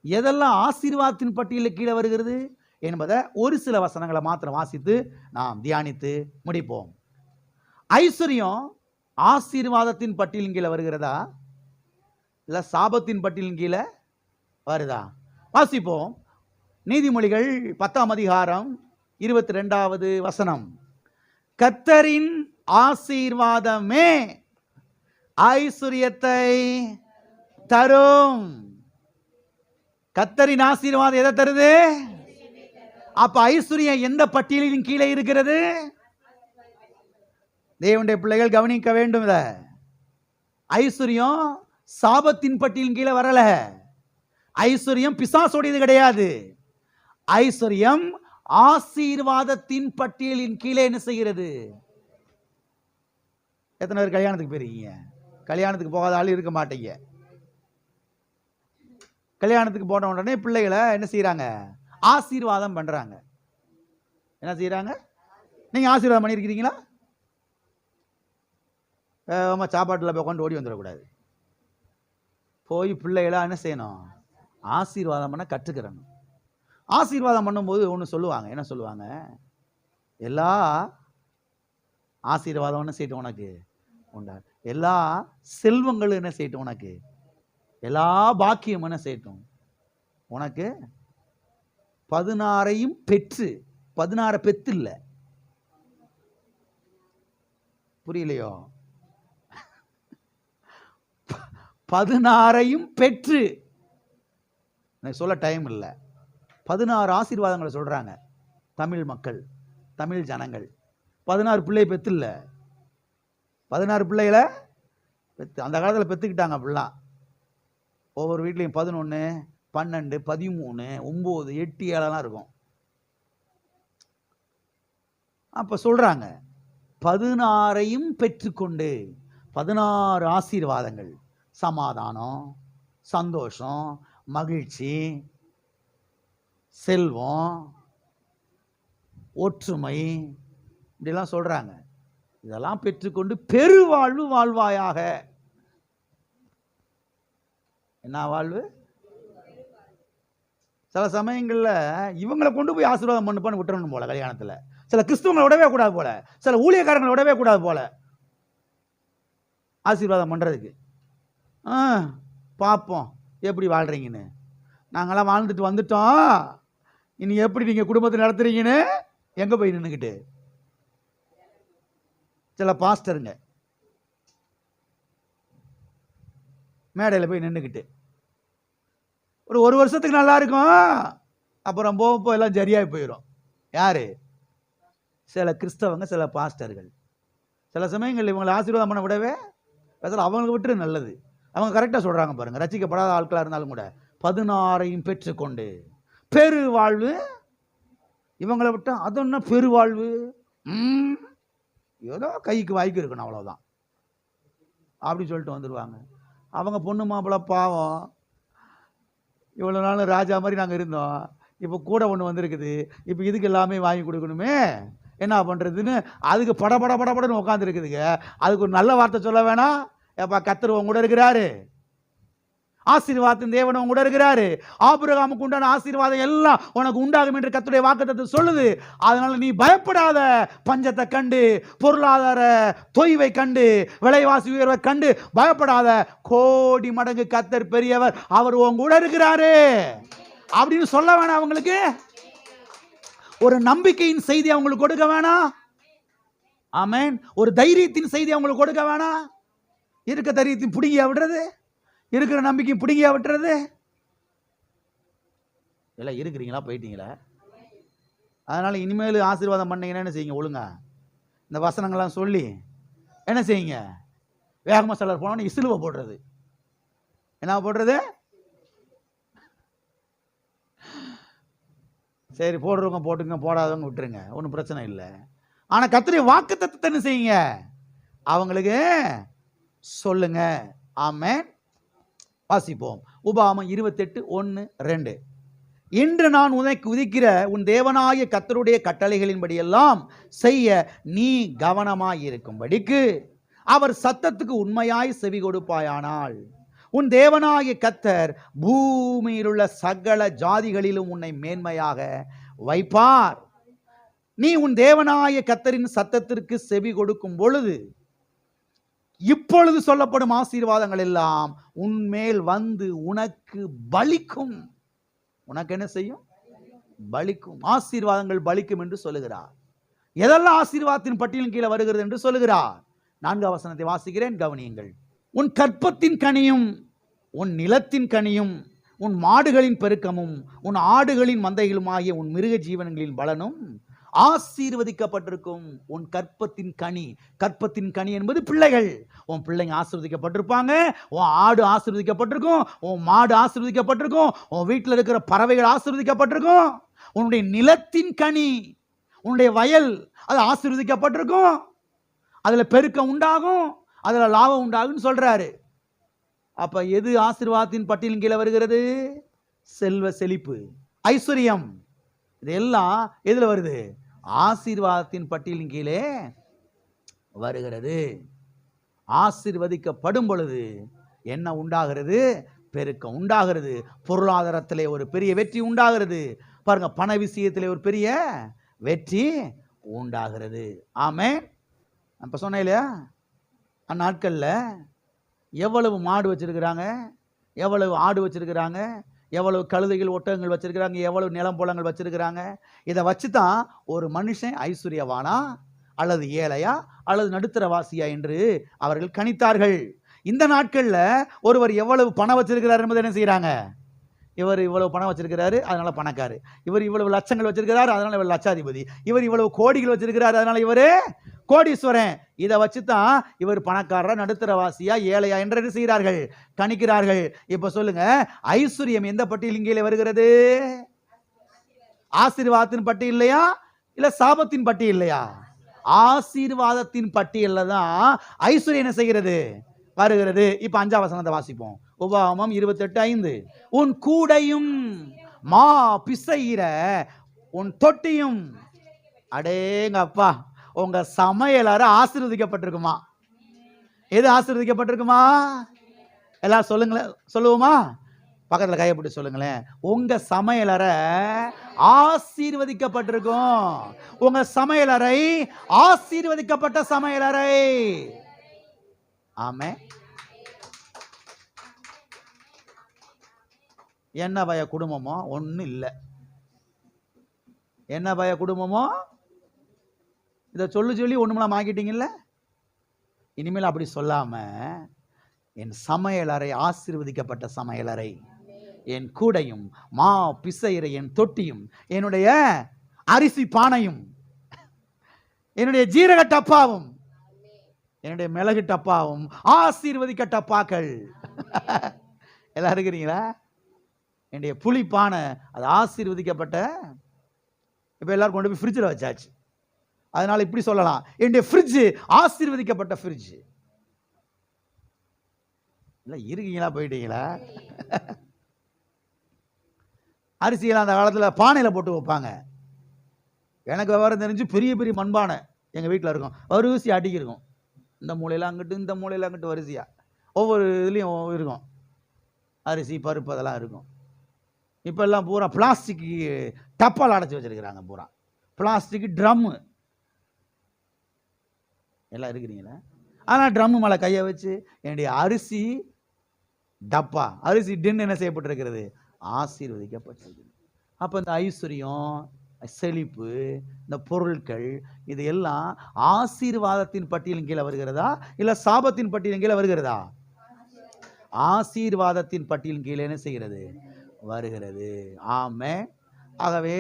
எதெல்லாம் ஆசீர்வாதத்தின் பட்டியலில் கீழே வருகிறது என்பதை ஒரு சில வசனங்களை மாத்திரம் வாசித்து நாம் தியானித்து முடிப்போம். ஐஸ்வர்யம் ஆசீர்வாதத்தின் பட்டியலின் கீழே வருகிறதா, இல்ல சாபத்தின் பட்டியலின் கீழே வருதா? வாசிப்போம். நீதிமொழிகள் 10ஆம் அதிகாரம் 22வது வசனம். கர்த்தரின் ஆசீர்வாதமே ஐஸ்வர்யத்தை தரும். கர்த்தரின் ஆசீர்வாதம் எதை தருது? அப்ப ஐஸ்வர்யம் எந்த பட்டியலின் கீழே இருக்கிறது? தேவனுடைய பிள்ளைகள் கவனிக்க வேண்டும். இத ஐஸ்வர்யம் சாபத்தின் பட்டியலின் கீழே வரல. ஐஸ்வர்யம் பிசாசோடையது கிடையாது. ஐஸ்வர்யம் ஆசீர்வாதத்தின் பட்டியலின் கீழே என்ன செய்கிறது? எத்தனை பேர் கல்யாணத்துக்கு போயிருக்கீங்க? கல்யாணத்துக்கு போகாத ஆள் இருக்க மாட்டீங்க. கல்யாணத்துக்கு போன உடனே பிள்ளைகளை என்ன செய்யறாங்க? ஆசீர்வாதம் பண்றாங்க. என்ன செய்யறாங்க? நீங்க ஆசீர்வாதம் பண்ணியிருக்கிறீங்களா? சாப்பாட்டில் போய் கொண்டு ஓடி வந்துடக்கூடாது. போய் பிள்ளைகளை என்ன செய்யணும்? ஆசீர்வாதம் பண்ண கற்றுக்கிறணும். ஆசீர்வாதம் பண்ணும்போது ஒன்று சொல்லுவாங்க. என்ன சொல்லுவாங்க? எல்லா ஆசீர்வாதம் என்ன செய்யட்டும் உனக்கு உண்டா, எல்லா செல்வங்களும் என்ன செய்யட்டும் உனக்கு, எல்லா பாக்கியம் என்ன செய்யட்டும் உனக்கு, 16ஐயும் பெற்று 16 பெத்து இல்ல. புரியலையோ? 16ஐயும் பெற்று, எனக்கு சொல்ல டைம் இல்லை, 16 ஆசீர்வாதங்களை சொல்றாங்க தமிழ் மக்கள், தமிழ் ஜனங்கள். 16 பிள்ளை பெத்து இல்ல, 16 பிள்ளைகளை பெத்து. அந்த காலத்தில் பெத்துக்கிட்டாங்க அப்படிலாம். ஒவ்வொரு வீட்லையும் 11, 12, 13, 9, 8, 7 இருக்கும். அப்ப சொல்றாங்க 16ஐயும் பெற்றுக்கொண்டு, 16 ஆசீர்வாதங்கள், சமாதானம், சந்தோஷம், மகிழ்ச்சி, செல்வம், ஒற்றுமை, இப்படிலாம் சொல்றாங்க. இதெல்லாம் பெற்றுக்கொண்டு பெருவாழ்வு வாழ்வாயாக. என்ன வாழ்வு? சில சமயங்கள்ல இவங்களை கொண்டு போய் ஆசீர்வாதம் பண்ணுப்பான்னு விட்டுறணும் போல கல்யாணத்துல. சில கிறிஸ்துவங்களை விடவே கூடாது போல, சில ஊழியக்காரங்களை விடவே கூடாது போல ஆசீர்வாதம் பண்றதுக்கு. பார்ப்போம் எப்படி வாழ்றீங்கன்னு. நாங்கெல்லாம் வாழ்ந்துட்டு வந்துட்டோம், இனி எப்படி நீங்க குடும்பத்தை நடத்துறீங்கன்னு எங்க போய் நின்றுக்கிட்டு. சில பாஸ்டருங்க மேடையில் போய் நின்றுக்கிட்டு ஒரு வருஷத்துக்கு நல்லா இருக்கும், அப்புறம் போக எல்லாம் சரியாகி போயிடும். யாரு? சில கிறிஸ்தவங்க, சில பாஸ்டர்கள். சில சமயங்கள் இவங்களை ஆசீர்வாதம் பண்ண விடவே பேசல, அவங்களுக்கு விட்டு நல்லது. அவங்க கரெக்டாக சொல்றாங்க பாருங்க. ரசிக்கப்படாத ஆட்களாக இருந்தாலும் கூட 16ஐயும் பெற்றுக்கொண்டு பெருவாழ்வு. இவங்களை விட்டா அது என்ன பெருவாழ்வு? ஏதோ கைக்கு வாய்க்கு இருக்கணும், அவ்வளோதான் அப்படி சொல்லிட்டு வந்துடுவாங்க. அவங்க பொண்ணு மாப்பிள்ளை பாவம், இவ்வளோ நாள் ராஜா மாதிரி நாங்கள் இருந்தோம், இப்போ கூட ஒன்று வந்திருக்குது, இப்போ இதுக்கு எல்லாமே வாங்கி கொடுக்கணுமே, என்ன பண்ணுறதுன்னு அதுக்கு படன்னு உட்காந்துருக்குதுங்க. அதுக்கு ஒரு நல்ல வார்த்தை சொல்ல வேணாம்? ஏப்பா, கர்த்தர் உன் கூட இருக்கிறாரு, ஆசீர்வாதத்தின் தேவன் உன் கூட இருக்கிறாரு, ஆபிரகாமுக்கு உண்டான ஆசீர்வாதம் எல்லாம் உனக்கு உண்டாகும் என்று கர்த்தருடைய வாக்குத்தத்தம் சொல்லுது. அதனால நீ பயப்படாத. பஞ்சத்தை கண்டு, பொருளாதார தொய்வை கண்டு, விலைவாசி உயர்வை கண்டு பயப்படாத. கோடி மடங்கு கர்த்தர் பெரியவர், அவர் உன் கூட இருக்கிறாரு அப்படின்னு சொல்ல வேணாம். அவங்களுக்கு ஒரு நம்பிக்கையின் செய்தி அவங்களுக்கு கொடுக்க வேணாம். ஆமென். ஒரு தைரியத்தின் செய்தி அவங்களுக்கு கொடுக்க வேணாம். இருக்க தைரியத்தின் பிடிங்கியா விடுறது, இருக்கிற நம்பிக்கை பிடிங்கியா விட்டுறது. எல்லாம் இருக்கிறீங்களா, போயிட்டீங்களா? அதனால இனிமேல் ஆசீர்வாதம் பண்ணீங்கன்னா என்ன செய்யுங்க, ஒழுங்கா இந்த வசனங்கள்லாம் சொல்லி என்ன செய்யுங்க, வேகமாக சிலர் போனோன்னு இசிலுவை போடுறது. என்ன போடுறது? சரி, போடுறவங்க போட்டுங்க, போடாதவங்க விட்டுருங்க, ஒன்றும் பிரச்சனை இல்லை. ஆனால் கர்த்தருடைய வாக்குத்தத்தத்தை என்ன செய்யுங்க, அவங்களுக்கு சொல்லுங்க. ஆமென். வாசிப்போம். உபாகமம் 28:1-2. இன்று நான் உனக்கு விதிக்கிற உன் தேவனாகிய கர்த்தருடைய கட்டளைகளின்படி எல்லாம் செய்ய நீ கவனமாயிருக்கும்படிக்கு அவர் சத்தத்துக்கு உண்மையாய் செவி கொடுப்பாயானால் உன் தேவனாகிய கர்த்தர் பூமியில் உள்ள சகல ஜாதிகளிலும் உன்னை மேன்மையாக வைப்பார். நீ உன் தேவனாகிய கர்த்தரின் சத்தத்திற்கு செவி கொடுக்கும் பொழுது இப்பொழுது சொல்லப்படும் ஆசீர்வாதங்கள் எல்லாம் உன்மேல் வந்து உனக்கு பலிக்கும். உனக்கு என்ன செய்யும்? பலிக்கும். ஆசீர்வாதங்கள் பலிக்கும் என்று சொல்லுகிறார். எதெல்லாம் ஆசீர்வாதத்தின் பட்டியலின் கீழே வருகிறது என்று சொல்லுகிறார். 4ஆம் வசனத்தை வாசிக்கிறேன், கவனியுங்கள். உன் கற்பத்தின் கனியும், உன் நிலத்தின் கனியும், உன் மாடுகளின் பெருக்கமும், உன் ஆடுகளின் மந்தைகளும் ஆகிய உன் மிருக ஜீவனங்களின் பலனும் ஆசீர்வதிக்கப்பட்டிருக்கும். உன் கற்பத்தின் கனி. கற்பத்தின் கனி என்பது பிள்ளைகள். உன் பிள்ளைங்க ஆசீர்வதிக்கப்பட்டிருப்பாங்க, உன் ஆடு ஆசீர்வதிக்கப்பட்டிருக்கும், உன் மாடு ஆசீர்வதிக்கப்பட்டிருக்கும், உன் வீட்டில் இருக்கிற பறவைகள் ஆசீர்வதிக்கப்பட்டிருக்கும். உன்னுடைய நிலத்தின் கனி, உன்னுடைய வயல், அது ஆசீர்வதிக்கப்பட்டிருக்கும். அதுல பெருக்கம் உண்டாகும், அதுல லாபம் உண்டாகும் சொல்றாரு. அப்ப எது ஆசீர்வாதத்தின் பட்டியலின் கீழே வருகிறது? செல்வ செழிப்பு, ஐஸ்வர்யம், இதெல்லாம் எதுல வருது? ஆசீர்வாதத்தின் பட்டியலின் கீழே வருகிறது. ஆசீர்வதிக்கப்படும் பொழுது என்ன உண்டாகிறது? பெருக்கம் உண்டாகிறது. பொருளாதாரத்திலே ஒரு பெரிய வெற்றி உண்டாகிறது. பாருங்க, பண விஷயத்திலே ஒரு பெரிய வெற்றி உண்டாகிறது. ஆமென். அப்ப சொன்னேன் இல்லையா, அந்நாட்கள்ல எவ்வளவு மாடு வச்சிருக்கிறாங்க, எவ்வளவு ஆடு வச்சிருக்கிறாங்க, எவ்வளவு கழுதைகள் ஒட்டகங்கள் வச்சிருக்கிறாங்க, எவ்வளவு நிலம் புலங்கள் வச்சிருக்கிறாங்க. இதை வச்சு தான் ஒரு மனுஷன் ஐஸ்வர்யவானா அல்லது ஏழையா அல்லது நடுத்தரவாசியா என்று அவர்கள் கணித்தார்கள். இந்த நாட்கள்ல ஒருவர் எவ்வளவு பணம் வச்சிருக்கிறார் என்பதை என்ன செய்யறாங்க, இவர் இவ்வளவு பணம் வச்சிருக்கிறாரு அதனால பணக்காரு, இவர் இவ்வளவு லட்சங்கள் வச்சிருக்கிறாரு அதனால இவர் லட்சாதிபதி, இவர் இவ்வளவு கோடிகள் வச்சிருக்கிறாரு அதனால இவரு கோடீஸ்வரன். இதை வச்சுதான் இவர் பணக்காரரா நடுத்தரவாசியா ஏழையா என்று செய்கிறார்கள், கணிக்கிறார்கள். இப்ப சொல்லுங்க, ஐஸ்வர்யம் எந்த பட்டியலிங்கே வருகிறது? ஆசீர்வாதத்தின் பட்டியல் இல்லையா, இல்ல சாபத்தின் பட்டியல் இல்லையா? ஆசீர்வாதத்தின் பட்டியல்ல தான் ஐஸ்வர்யம் என்ன செய்கிறது, வருகிறது. இப்ப 5ஆம் வசனத்தை வாசிப்போம். உபாகமம் 28:5. உன் கூடையும் மா பிசைகிற உன் தொட்டியும், அடேங்க அப்பா, உங்க சமையலறை ஆசீர்வதிக்கப்பட்டிருக்குமா? எது ஆசீர்வதிக்கப்பட்டிருக்குமா? எல்லாரும் சொல்லுங்களேன், சொல்லுவோமா? பக்கத்துல கையை போட்டு சொல்லுங்களேன். உங்க சமையலறை ஆசீர்வதிக்கப்பட்டிருக்கும். உங்க சமையலறை ஆசீர்வதிக்கப்பட்ட சமையலறை. ஆமே. என்ன பய குடும்பமோ ஒன்றும் இல்லை. என்ன பய குடும்பமோ இதை சொல்லி ஒண்ணுமெல்லாம் ஆக்கிட்டீங்கல்ல. இனிமேல் அப்படி சொல்லாம, என் சமையலறை ஆசீர்வதிக்கப்பட்ட சமையலறை, என் கூடையும் மா பிசைகிற என் தொட்டியும், என்னுடைய அரிசி பானையும், என்னுடைய ஜீரக டப்பாவும், என்னுடைய மிளகு டப்பாவும் ஆசீர்வதிக்க டப்பாக்கள். எல்லாம் இருக்கிறீங்களா? என்னுடைய புளிப்பானை அது ஆசீர்வதிக்கப்பட்ட. இப்ப எல்லாரும் கொண்டு போய் ஃப்ரிட்ஜில் வச்சாச்சு. அதனால இப்படி சொல்லலாம், என்னுடைய ஃப்ரிட்ஜ் ஆசீர்வதிக்கப்பட்ட ஃப்ரிட்ஜ். இல்லை இருக்கீங்களா, போயிட்டீங்களா? அரிசியெல்லாம் அந்த காலத்தில் பானையில் போட்டு வைப்பாங்க. எனக்கு விவரம் தெரிஞ்சு பெரிய பெரிய மண்பானை எங்கள் வீட்டில் இருக்கும், வரிசை அடிக்கி இருக்கும். இந்த மூலையில் அங்கிட்டு, இந்த மூலையில் அங்கிட்டு வரிசையாக ஒவ்வொரு இதுலேயும் இருக்கும் அரிசி பருப்பு அதெல்லாம் இருக்கும். இப்போ எல்லாம் பூரா பிளாஸ்டிக் டப்பால் அடைச்சி வச்சிருக்கிறாங்க, பூரா பிளாஸ்டிக் ட்ரம்மு. எல்லாம் இருக்கிறீங்களா? ஆனால் ட்ரம்மு மேலே கையை வச்சு என்னுடைய அரிசி டப்பா, அரிசி டின் என்ன செய்யப்பட்டிருக்கிறது, ஆசீர்வதிக்கப்பட்டிருக்கு. அப்போ இந்த ஐஸ்வர்யம், செழிப்பு, இந்த பொருட்கள், இது எல்லாம் ஆசீர்வாதத்தின் பட்டியலின் கீழே வருகிறதா இல்லை சாபத்தின் பட்டியலின் கீழே வருகிறதா? ஆசீர்வாதத்தின் பட்டியலின் கீழே என்ன செய்கிறது, வருகிறது. ஆமே. ஆகவே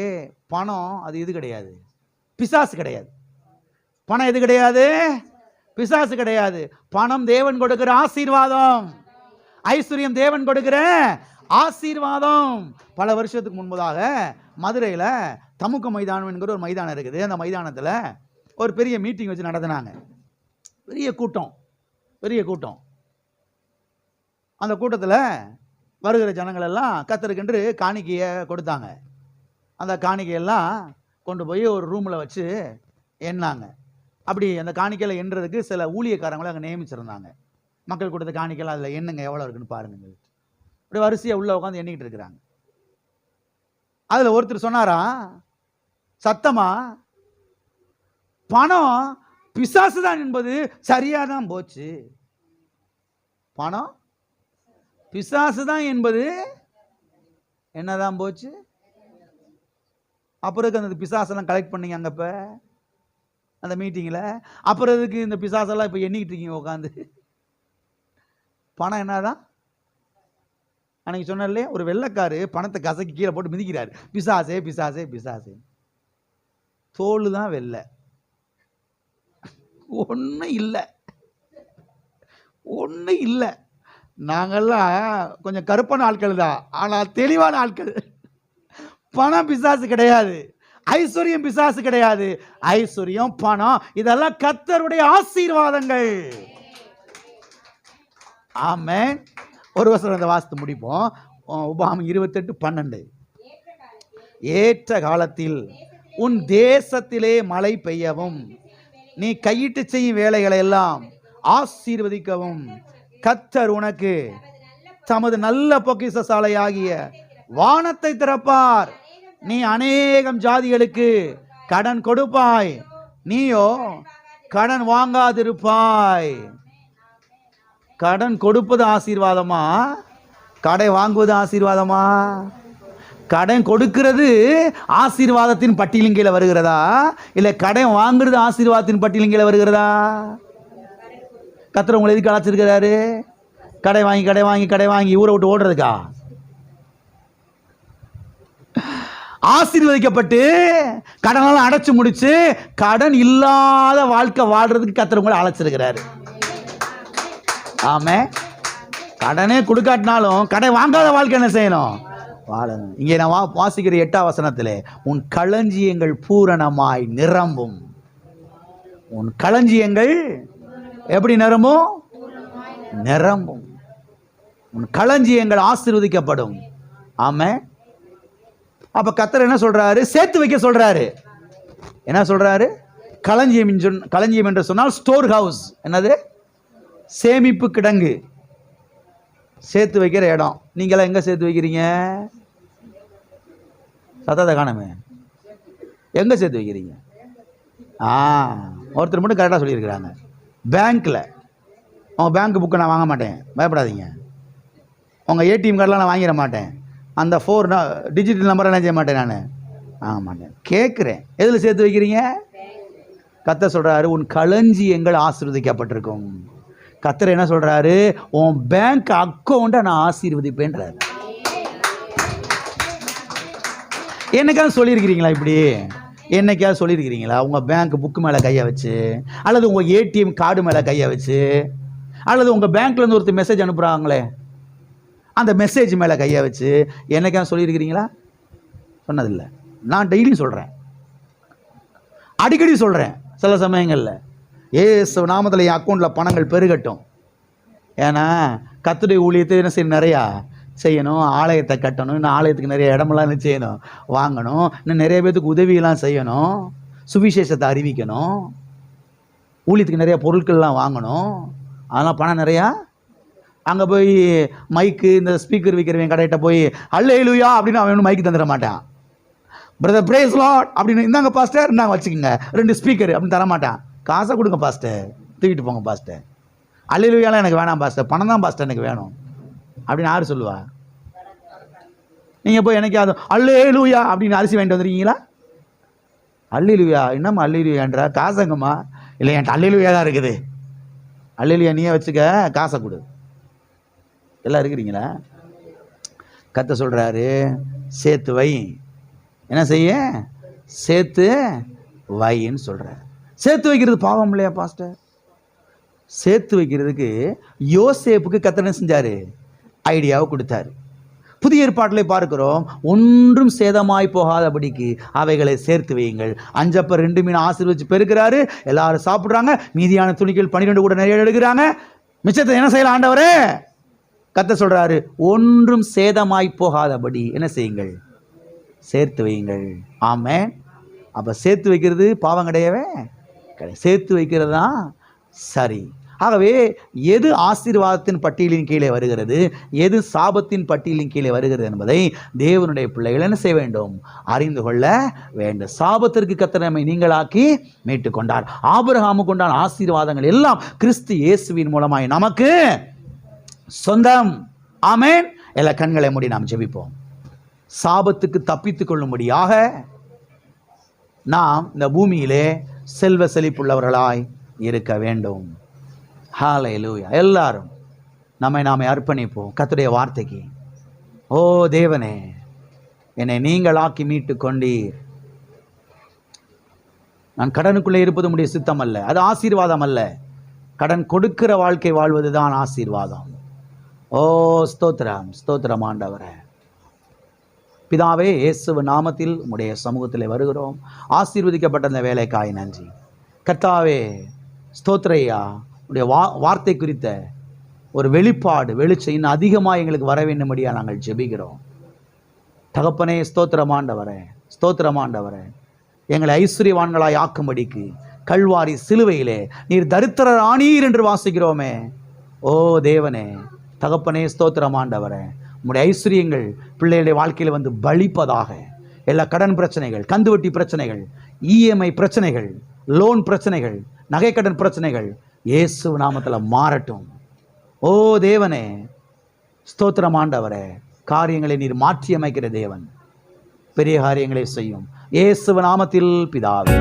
பணம் அது இது கிடையாது, பிசாசு கிடையாது. பணம் எது கிடையாது, பிசாசு கிடையாது. பணம் தேவன் கொடுக்கிற ஆசீர்வாதம், ஐஸ்வர்யம் தேவன் கொடுக்கிற ஆசீர்வாதம். பல வருஷத்துக்கு முன்பதாக மதுரையில் தமுக்க மைதானம் என்கிற ஒரு மைதானம் இருக்குது. அந்த மைதானத்தில் ஒரு பெரிய மீட்டிங் வச்சு நடத்தினாங்க. பெரிய கூட்டம், பெரிய கூட்டம். அந்த கூட்டத்தில் வருகிற ஜனங்கள் எல்லாம் கர்த்தருக்கென்று காணிக்கையை கொடுத்தாங்க. அந்த காணிக்கையெல்லாம் கொண்டு போய் ஒரு ரூமில் வச்சு எண்ணாங்க. அப்படி அந்த காணிக்கையில் எண்ணுறதுக்கு சில ஊழியக்காரங்களை அங்கே நியமிச்சிருந்தாங்க. மக்கள் கொடுத்த காணிக்கையில் அதில் எண்ணுங்க எவ்வளோ இருக்குன்னு பாருங்க. அப்படி வரிசையாக உள்ளே உட்காந்து எண்ணிக்கிட்டு இருக்கிறாங்க. அதில் ஒருத்தர் சொன்னாரா சத்தமா, பணம் பிசாசு தான் என்பது சரியாக தான் போச்சு. பணம் பிசாசு தான் என்பது என்னதான் போச்சு. அப்புறம் அந்த பிசாசெல்லாம் கலெக்ட் பண்ணீங்க அங்கே இப்போ அந்த மீட்டிங்கில். அப்புறம் இதுக்கு இந்த பிசாசெல்லாம் இப்போ எண்ணிக்கிட்டு இருக்கீங்க உட்காந்து. பணம் என்னதான் அன்னைக்கு சொன்னாலே, ஒரு வெள்ளைக்காரு பணத்தை கசக்கி கீழே போட்டு மிதிக்கிறாரு, பிசாசே பிசாசே பிசாசே. தோல் தான் வெள்ளை, ஒன்றும் இல்லை, ஒன்றும் இல்லை. நாங்கள்லாம் கொஞ்சம் கருப்பான ஆட்கள் தான், ஆனால் தெளிவான ஆட்கள். பணம் பிசாசு கிடையாது, ஐஸ்வர்யம் பிசாசு கிடையாது. ஐஸ்வர்யம், பணம் இதெல்லாம் கர்த்தருடைய ஆசீர்வாதங்கள். ஆமென். ஒரு வசனத்தை வாசித்து முடிப்போம். உபாகமம் 28:12. ஏற்ற காலத்தில் உன் தேசத்திலே மழை பெய்யவும், நீ கையிட்டு செய்யும் வேலைகளை எல்லாம் ஆசீர்வதிக்கவும் கர்த்தர் உனக்கு தமது நல்ல பொக்கிஷசாலையாகிய வானத்தை திறப்பார். நீ அநேகம் ஜாதிகளுக்கு கடன் கொடுப்பாய், நீயோ கடன் வாங்காதிருப்பாய். கடன் கொடுப்பது ஆசீர்வாதமா, கடன் வாங்குவது ஆசீர்வாதமா? கடன் கொடுக்கிறது ஆசீர்வாதத்தின் பட்டியலின் கீழே வருகிறதா, இல்லை கடன் வாங்குறது ஆசீர்வாதத்தின் பட்டியலின் கீழே வருகிறதா? கர்த்தர் உங்களை எதுக்கு அழைச்சிருக்கிறாரு? கடை வாங்கி கடை வாங்கி கடை வாங்கி ஊரை விட்டு ஓடுறதுக்கா? ஆசீர்வதிக்கப்பட்டு கடனெல்லாம் அடைச்சு முடிச்சு கடன் இல்லாத வாழ்க்கை வாழ்றதுக்கு கர்த்தர் உங்களை அழைச்சிருக்கிறாரு. ஆமே. கடனே கொடுக்காட்டினாலும் கடை வாங்காத வாழ்க்கை என்ன செய்யணும்? வாழணும். இங்கே நான் வாசிக்கிற 8ஆம் வசனத்திலே, உன் களஞ்சியங்கள் பூரணமாய் நிரம்பும். உன் களஞ்சியங்கள் எப்படி நிரம்பும்? நிரம்பும். உன் களஞ்சியங்கள் ஆசீர்வதிக்கப்படும். ஆமே. அப்ப கர்த்தர் என்ன சொல்றாரு? சேர்த்து வைக்க சொல்றாரு. என்ன சொல்றாரு? களஞ்சியம் என்று சொன்னால் ஸ்டோர் ஹவுஸ். என்னது? சேமிப்பு கிடங்கு, சேர்த்து வைக்கிற இடம். நீங்களாம் எங்க சேர்த்து வைக்கிறீங்க? சத்தத்தை காணமே. எங்க சேர்த்து வைக்கிறீங்க? ஒருத்தர் மட்டும் கரெக்டாக சொல்லியிருக்கிறாங்க, பேங்க்ல. உங்க பேங்க் புக்கை நான் வாங்க மாட்டேன், பயப்படாதீங்க. உங்க ஏடிஎம் கார்டெலாம் நான் வாங்கிட மாட்டேன். அந்த 4 டிஜிட்டல் நம்பரை என்ன செய்ய மாட்டேன், நான் வாங்க மாட்டேன். கேட்குறேன், எதில் சேர்த்து வைக்கிறீங்க? கர்த்தர் சொல்கிறாரு, உன் களஞ்சியங்கள் ஆசீர்வதிக்கப்பட்டிருக்கும். கர்த்தர் என்ன சொல்கிறாரு? உன் பேங்க் அக்கௌண்ட்டை நான் ஆசீர்வதிப்பேன்றாரு. என்னைக்காவது சொல்லியிருக்கிறீங்களா? இப்படி என்னைக்காவது சொல்லியிருக்கிறீங்களா? உங்கள் பேங்க் புக்கு மேலே கையை வச்சு, அல்லது உங்கள் ஏடிஎம் கார்டு மேலே கையை வச்சு, அல்லது உங்கள் பேங்க்லேருந்து ஒருத்தர் மெசேஜ் அனுப்புகிறாங்களே அந்த மெசேஜ் மேலே கையை வச்சு என்னைக்காவது சொல்லியிருக்கிறீங்களா? சொன்னதில்லை. நான் டெய்லியும் சொல்கிறேன், அடிக்கடி சொல்கிறேன். சில சமயங்களில் ஏசு நாமத்தில் என் அக்கௌண்ட்டில் பணங்கள் பெருகட்டும். ஏன்னா கர்த்தருடைய ஊழியத்தை என்ன செய்யணும்? நிறையா செய்யணும். ஆலயத்தை கட்டணும். இன்னும் ஆலயத்துக்கு நிறைய இடமெல்லாம் செய்யணும், வாங்கணும். இன்னும் நிறைய பேருக்கு உதவியெல்லாம் செய்யணும். சுவிசேஷத்தை அறிவிக்கணும். ஊழியத்துக்கு நிறைய பொருட்கள்லாம் வாங்கணும். அதெல்லாம் பணம் நிறையா. அங்கே போய் மைக்கு இந்த ஸ்பீக்கர் விற்கிறவன் கடையிட்ட போய் அல்லேலூயா அப்படின்னு அவன் மைக்கு தந்துட மாட்டான். பிரதர் பிரேஸ் லார்ட் அப்படின்னு, இந்தாங்க பாஸ்டர், இந்தாங்க வச்சுக்கோங்க 2 ஸ்பீக்கர் அப்படின்னு தர மாட்டான். காசை கொடுங்க பாஸ்டர், தூக்கிட்டு போங்க பாஸ்டர். அல்லேலூயாலாம் எனக்கு வேணாம் பாஸ்டர், பணம் தான் பாஸ்டர் எனக்கு வேணும் அப்படின்னு யார் சொல்லுவா? நீங்கள் போய் எனக்கு அது அல்லேலூயா அப்படின்னு அரிசி வாங்கிட்டு வந்துருக்கீங்களா? அல்லேலூயா என்னம்மா அல்லேலூயான்றா? காசங்கம்மா. இல்லை, என்கிட்ட அல்லேலூயா தான் இருக்குது. அல்லேலூயா நீயே வச்சுக்க, காசை கொடு. எல்லாம் இருக்கிறீங்களா? கர்த்தர் சொல்கிறாரு, சேர்த்து வை. என்ன செய்ய? சேர்த்து வைன்னு சொல்கிறார். சேர்த்து வைக்கிறது பாவம் இல்லையா பாஸ்டர்? சேர்த்து வைக்கிறதுக்கு யோசேப்புக்கு கர்த்தர் என்ன செஞ்சார்? ஐடியாவை கொடுத்தாரு. புதிய ஏற்பாட்டிலே பார்க்கிறோம், ஒன்றும் சேதமாய் போகாதபடிக்கு அவைகளை சேர்த்து வையுங்கள். 5 அப்பம் 2 மீன் ஆசீர்வதிச்சு பெருக்கிறாரு. எல்லாரும் சாப்பிட்றாங்க. மீதியான துணிகள் 12 கூட நிறைய எடுக்கிறாங்க. மிச்சத்தை என்ன செய்யலாம் ஆண்டவரே? கர்த்தர் சொல்றாரு, ஒன்றும் சேதமாய் போகாதபடி என்ன செய்யுங்கள்? சேர்த்து வையுங்கள். ஆமென். அப்ப சேர்த்து வைக்கிறது பாவம் கிடையவே கிடையாது. சேர்த்து வைக்கிறது தான் சரி. ஆகவே எது ஆசீர்வாதத்தின் பட்டியலின் கீழே வருகிறது, எது சாபத்தின் பட்டியலின் கீழே வருகிறது என்பதை தேவனுடைய பிள்ளைகள் என்ன செய்ய வேண்டும்? அறிந்து கொள்ள வேண்டும். சாபத்திற்கு கர்த்தர் நம்மை நீங்களாக்கி மீட்டு கொண்டார். ஆபிரகாமுக்கு உண்டான ஆசீர்வாதங்கள் எல்லாம் கிறிஸ்து இயேசுவின் மூலமாய் நமக்கு சொந்தம். ஆமென். எல்லா கண்களை மூடி நாம் ஜெபிப்போம். சாபத்துக்கு தப்பித்துக் கொள்ளும்படியாக நாம் இந்த பூமியிலே செல்வ செழிப்புள்ளவர்களாய் இருக்க வேண்டும். ஹல்லேலூயா. எல்லாரும் நாமே அர்ப்பணிப்போம் கர்த்தருடைய வார்த்தைக்கு. ஓ தேவனே, என்னை நீங்களாக்கி மீட்டு கொண்டீர். நான் கடனுக்குள்ளே இருப்பது உம்முடைய சித்தம் அல்ல, அது ஆசீர்வாதம் அல்ல. கடன் கொடுக்கிற வாழ்க்கை வாழ்வதுதான் ஆசீர்வாதம். ஓ ஸ்தோத்திரம், ஸ்தோத்திரம் ஆண்டவரே. பிதாவே, இயேசுவின் நாமத்தில் உம்முடைய சமூகத்தில் வருகிறோம். ஆசீர்வதிக்கப்பட்ட இந்த வேலைக்காய் நன்றி. கர்த்தாவே ஸ்தோத்திரையா, உடைய வார்த்தை குறித்த ஒரு வெளிப்பாடு வெளிச்சம் இன்னும் அதிகமாக எங்களுக்கு வர வேண்டும்படியாக நாங்கள் ஜெபிக்கிறோம். தகப்பனே ஸ்தோத்திரமாண்டவரே, ஸ்தோத்திரமாண்டவரே, எங்களை ஐஸ்வர்யவான்களாய் ஆக்கும்படிக்கு கல்வாரி சிலுவையிலே நீர் தரித்திரர் ஆனீர் என்று வாசிக்கிறோமே. ஓ தேவனே, தகப்பனே ஸ்தோத்திரமாண்டவரே, உம்முடைய ஐஸ்வர்யங்கள் பிள்ளைகளுடைய வாழ்க்கையில் வந்து பலிப்பதாக. எல்லா கடன் பிரச்சனைகள், கந்துவட்டி பிரச்சனைகள், இஎம்ஐ பிரச்சனைகள், லோன் பிரச்சனைகள், நகைக்கடன் பிரச்சனைகள் இயேசு நாமத்தில் மாறட்டும். ஓ தேவனே, ஸ்தோத்திரம் ஆண்டவரே. காரியங்களை நீர் மாற்றி அமைக்கிற தேவன், பெரிய காரியங்களை செய்யும். இயேசுவின் நாமத்தில் பிதாவே.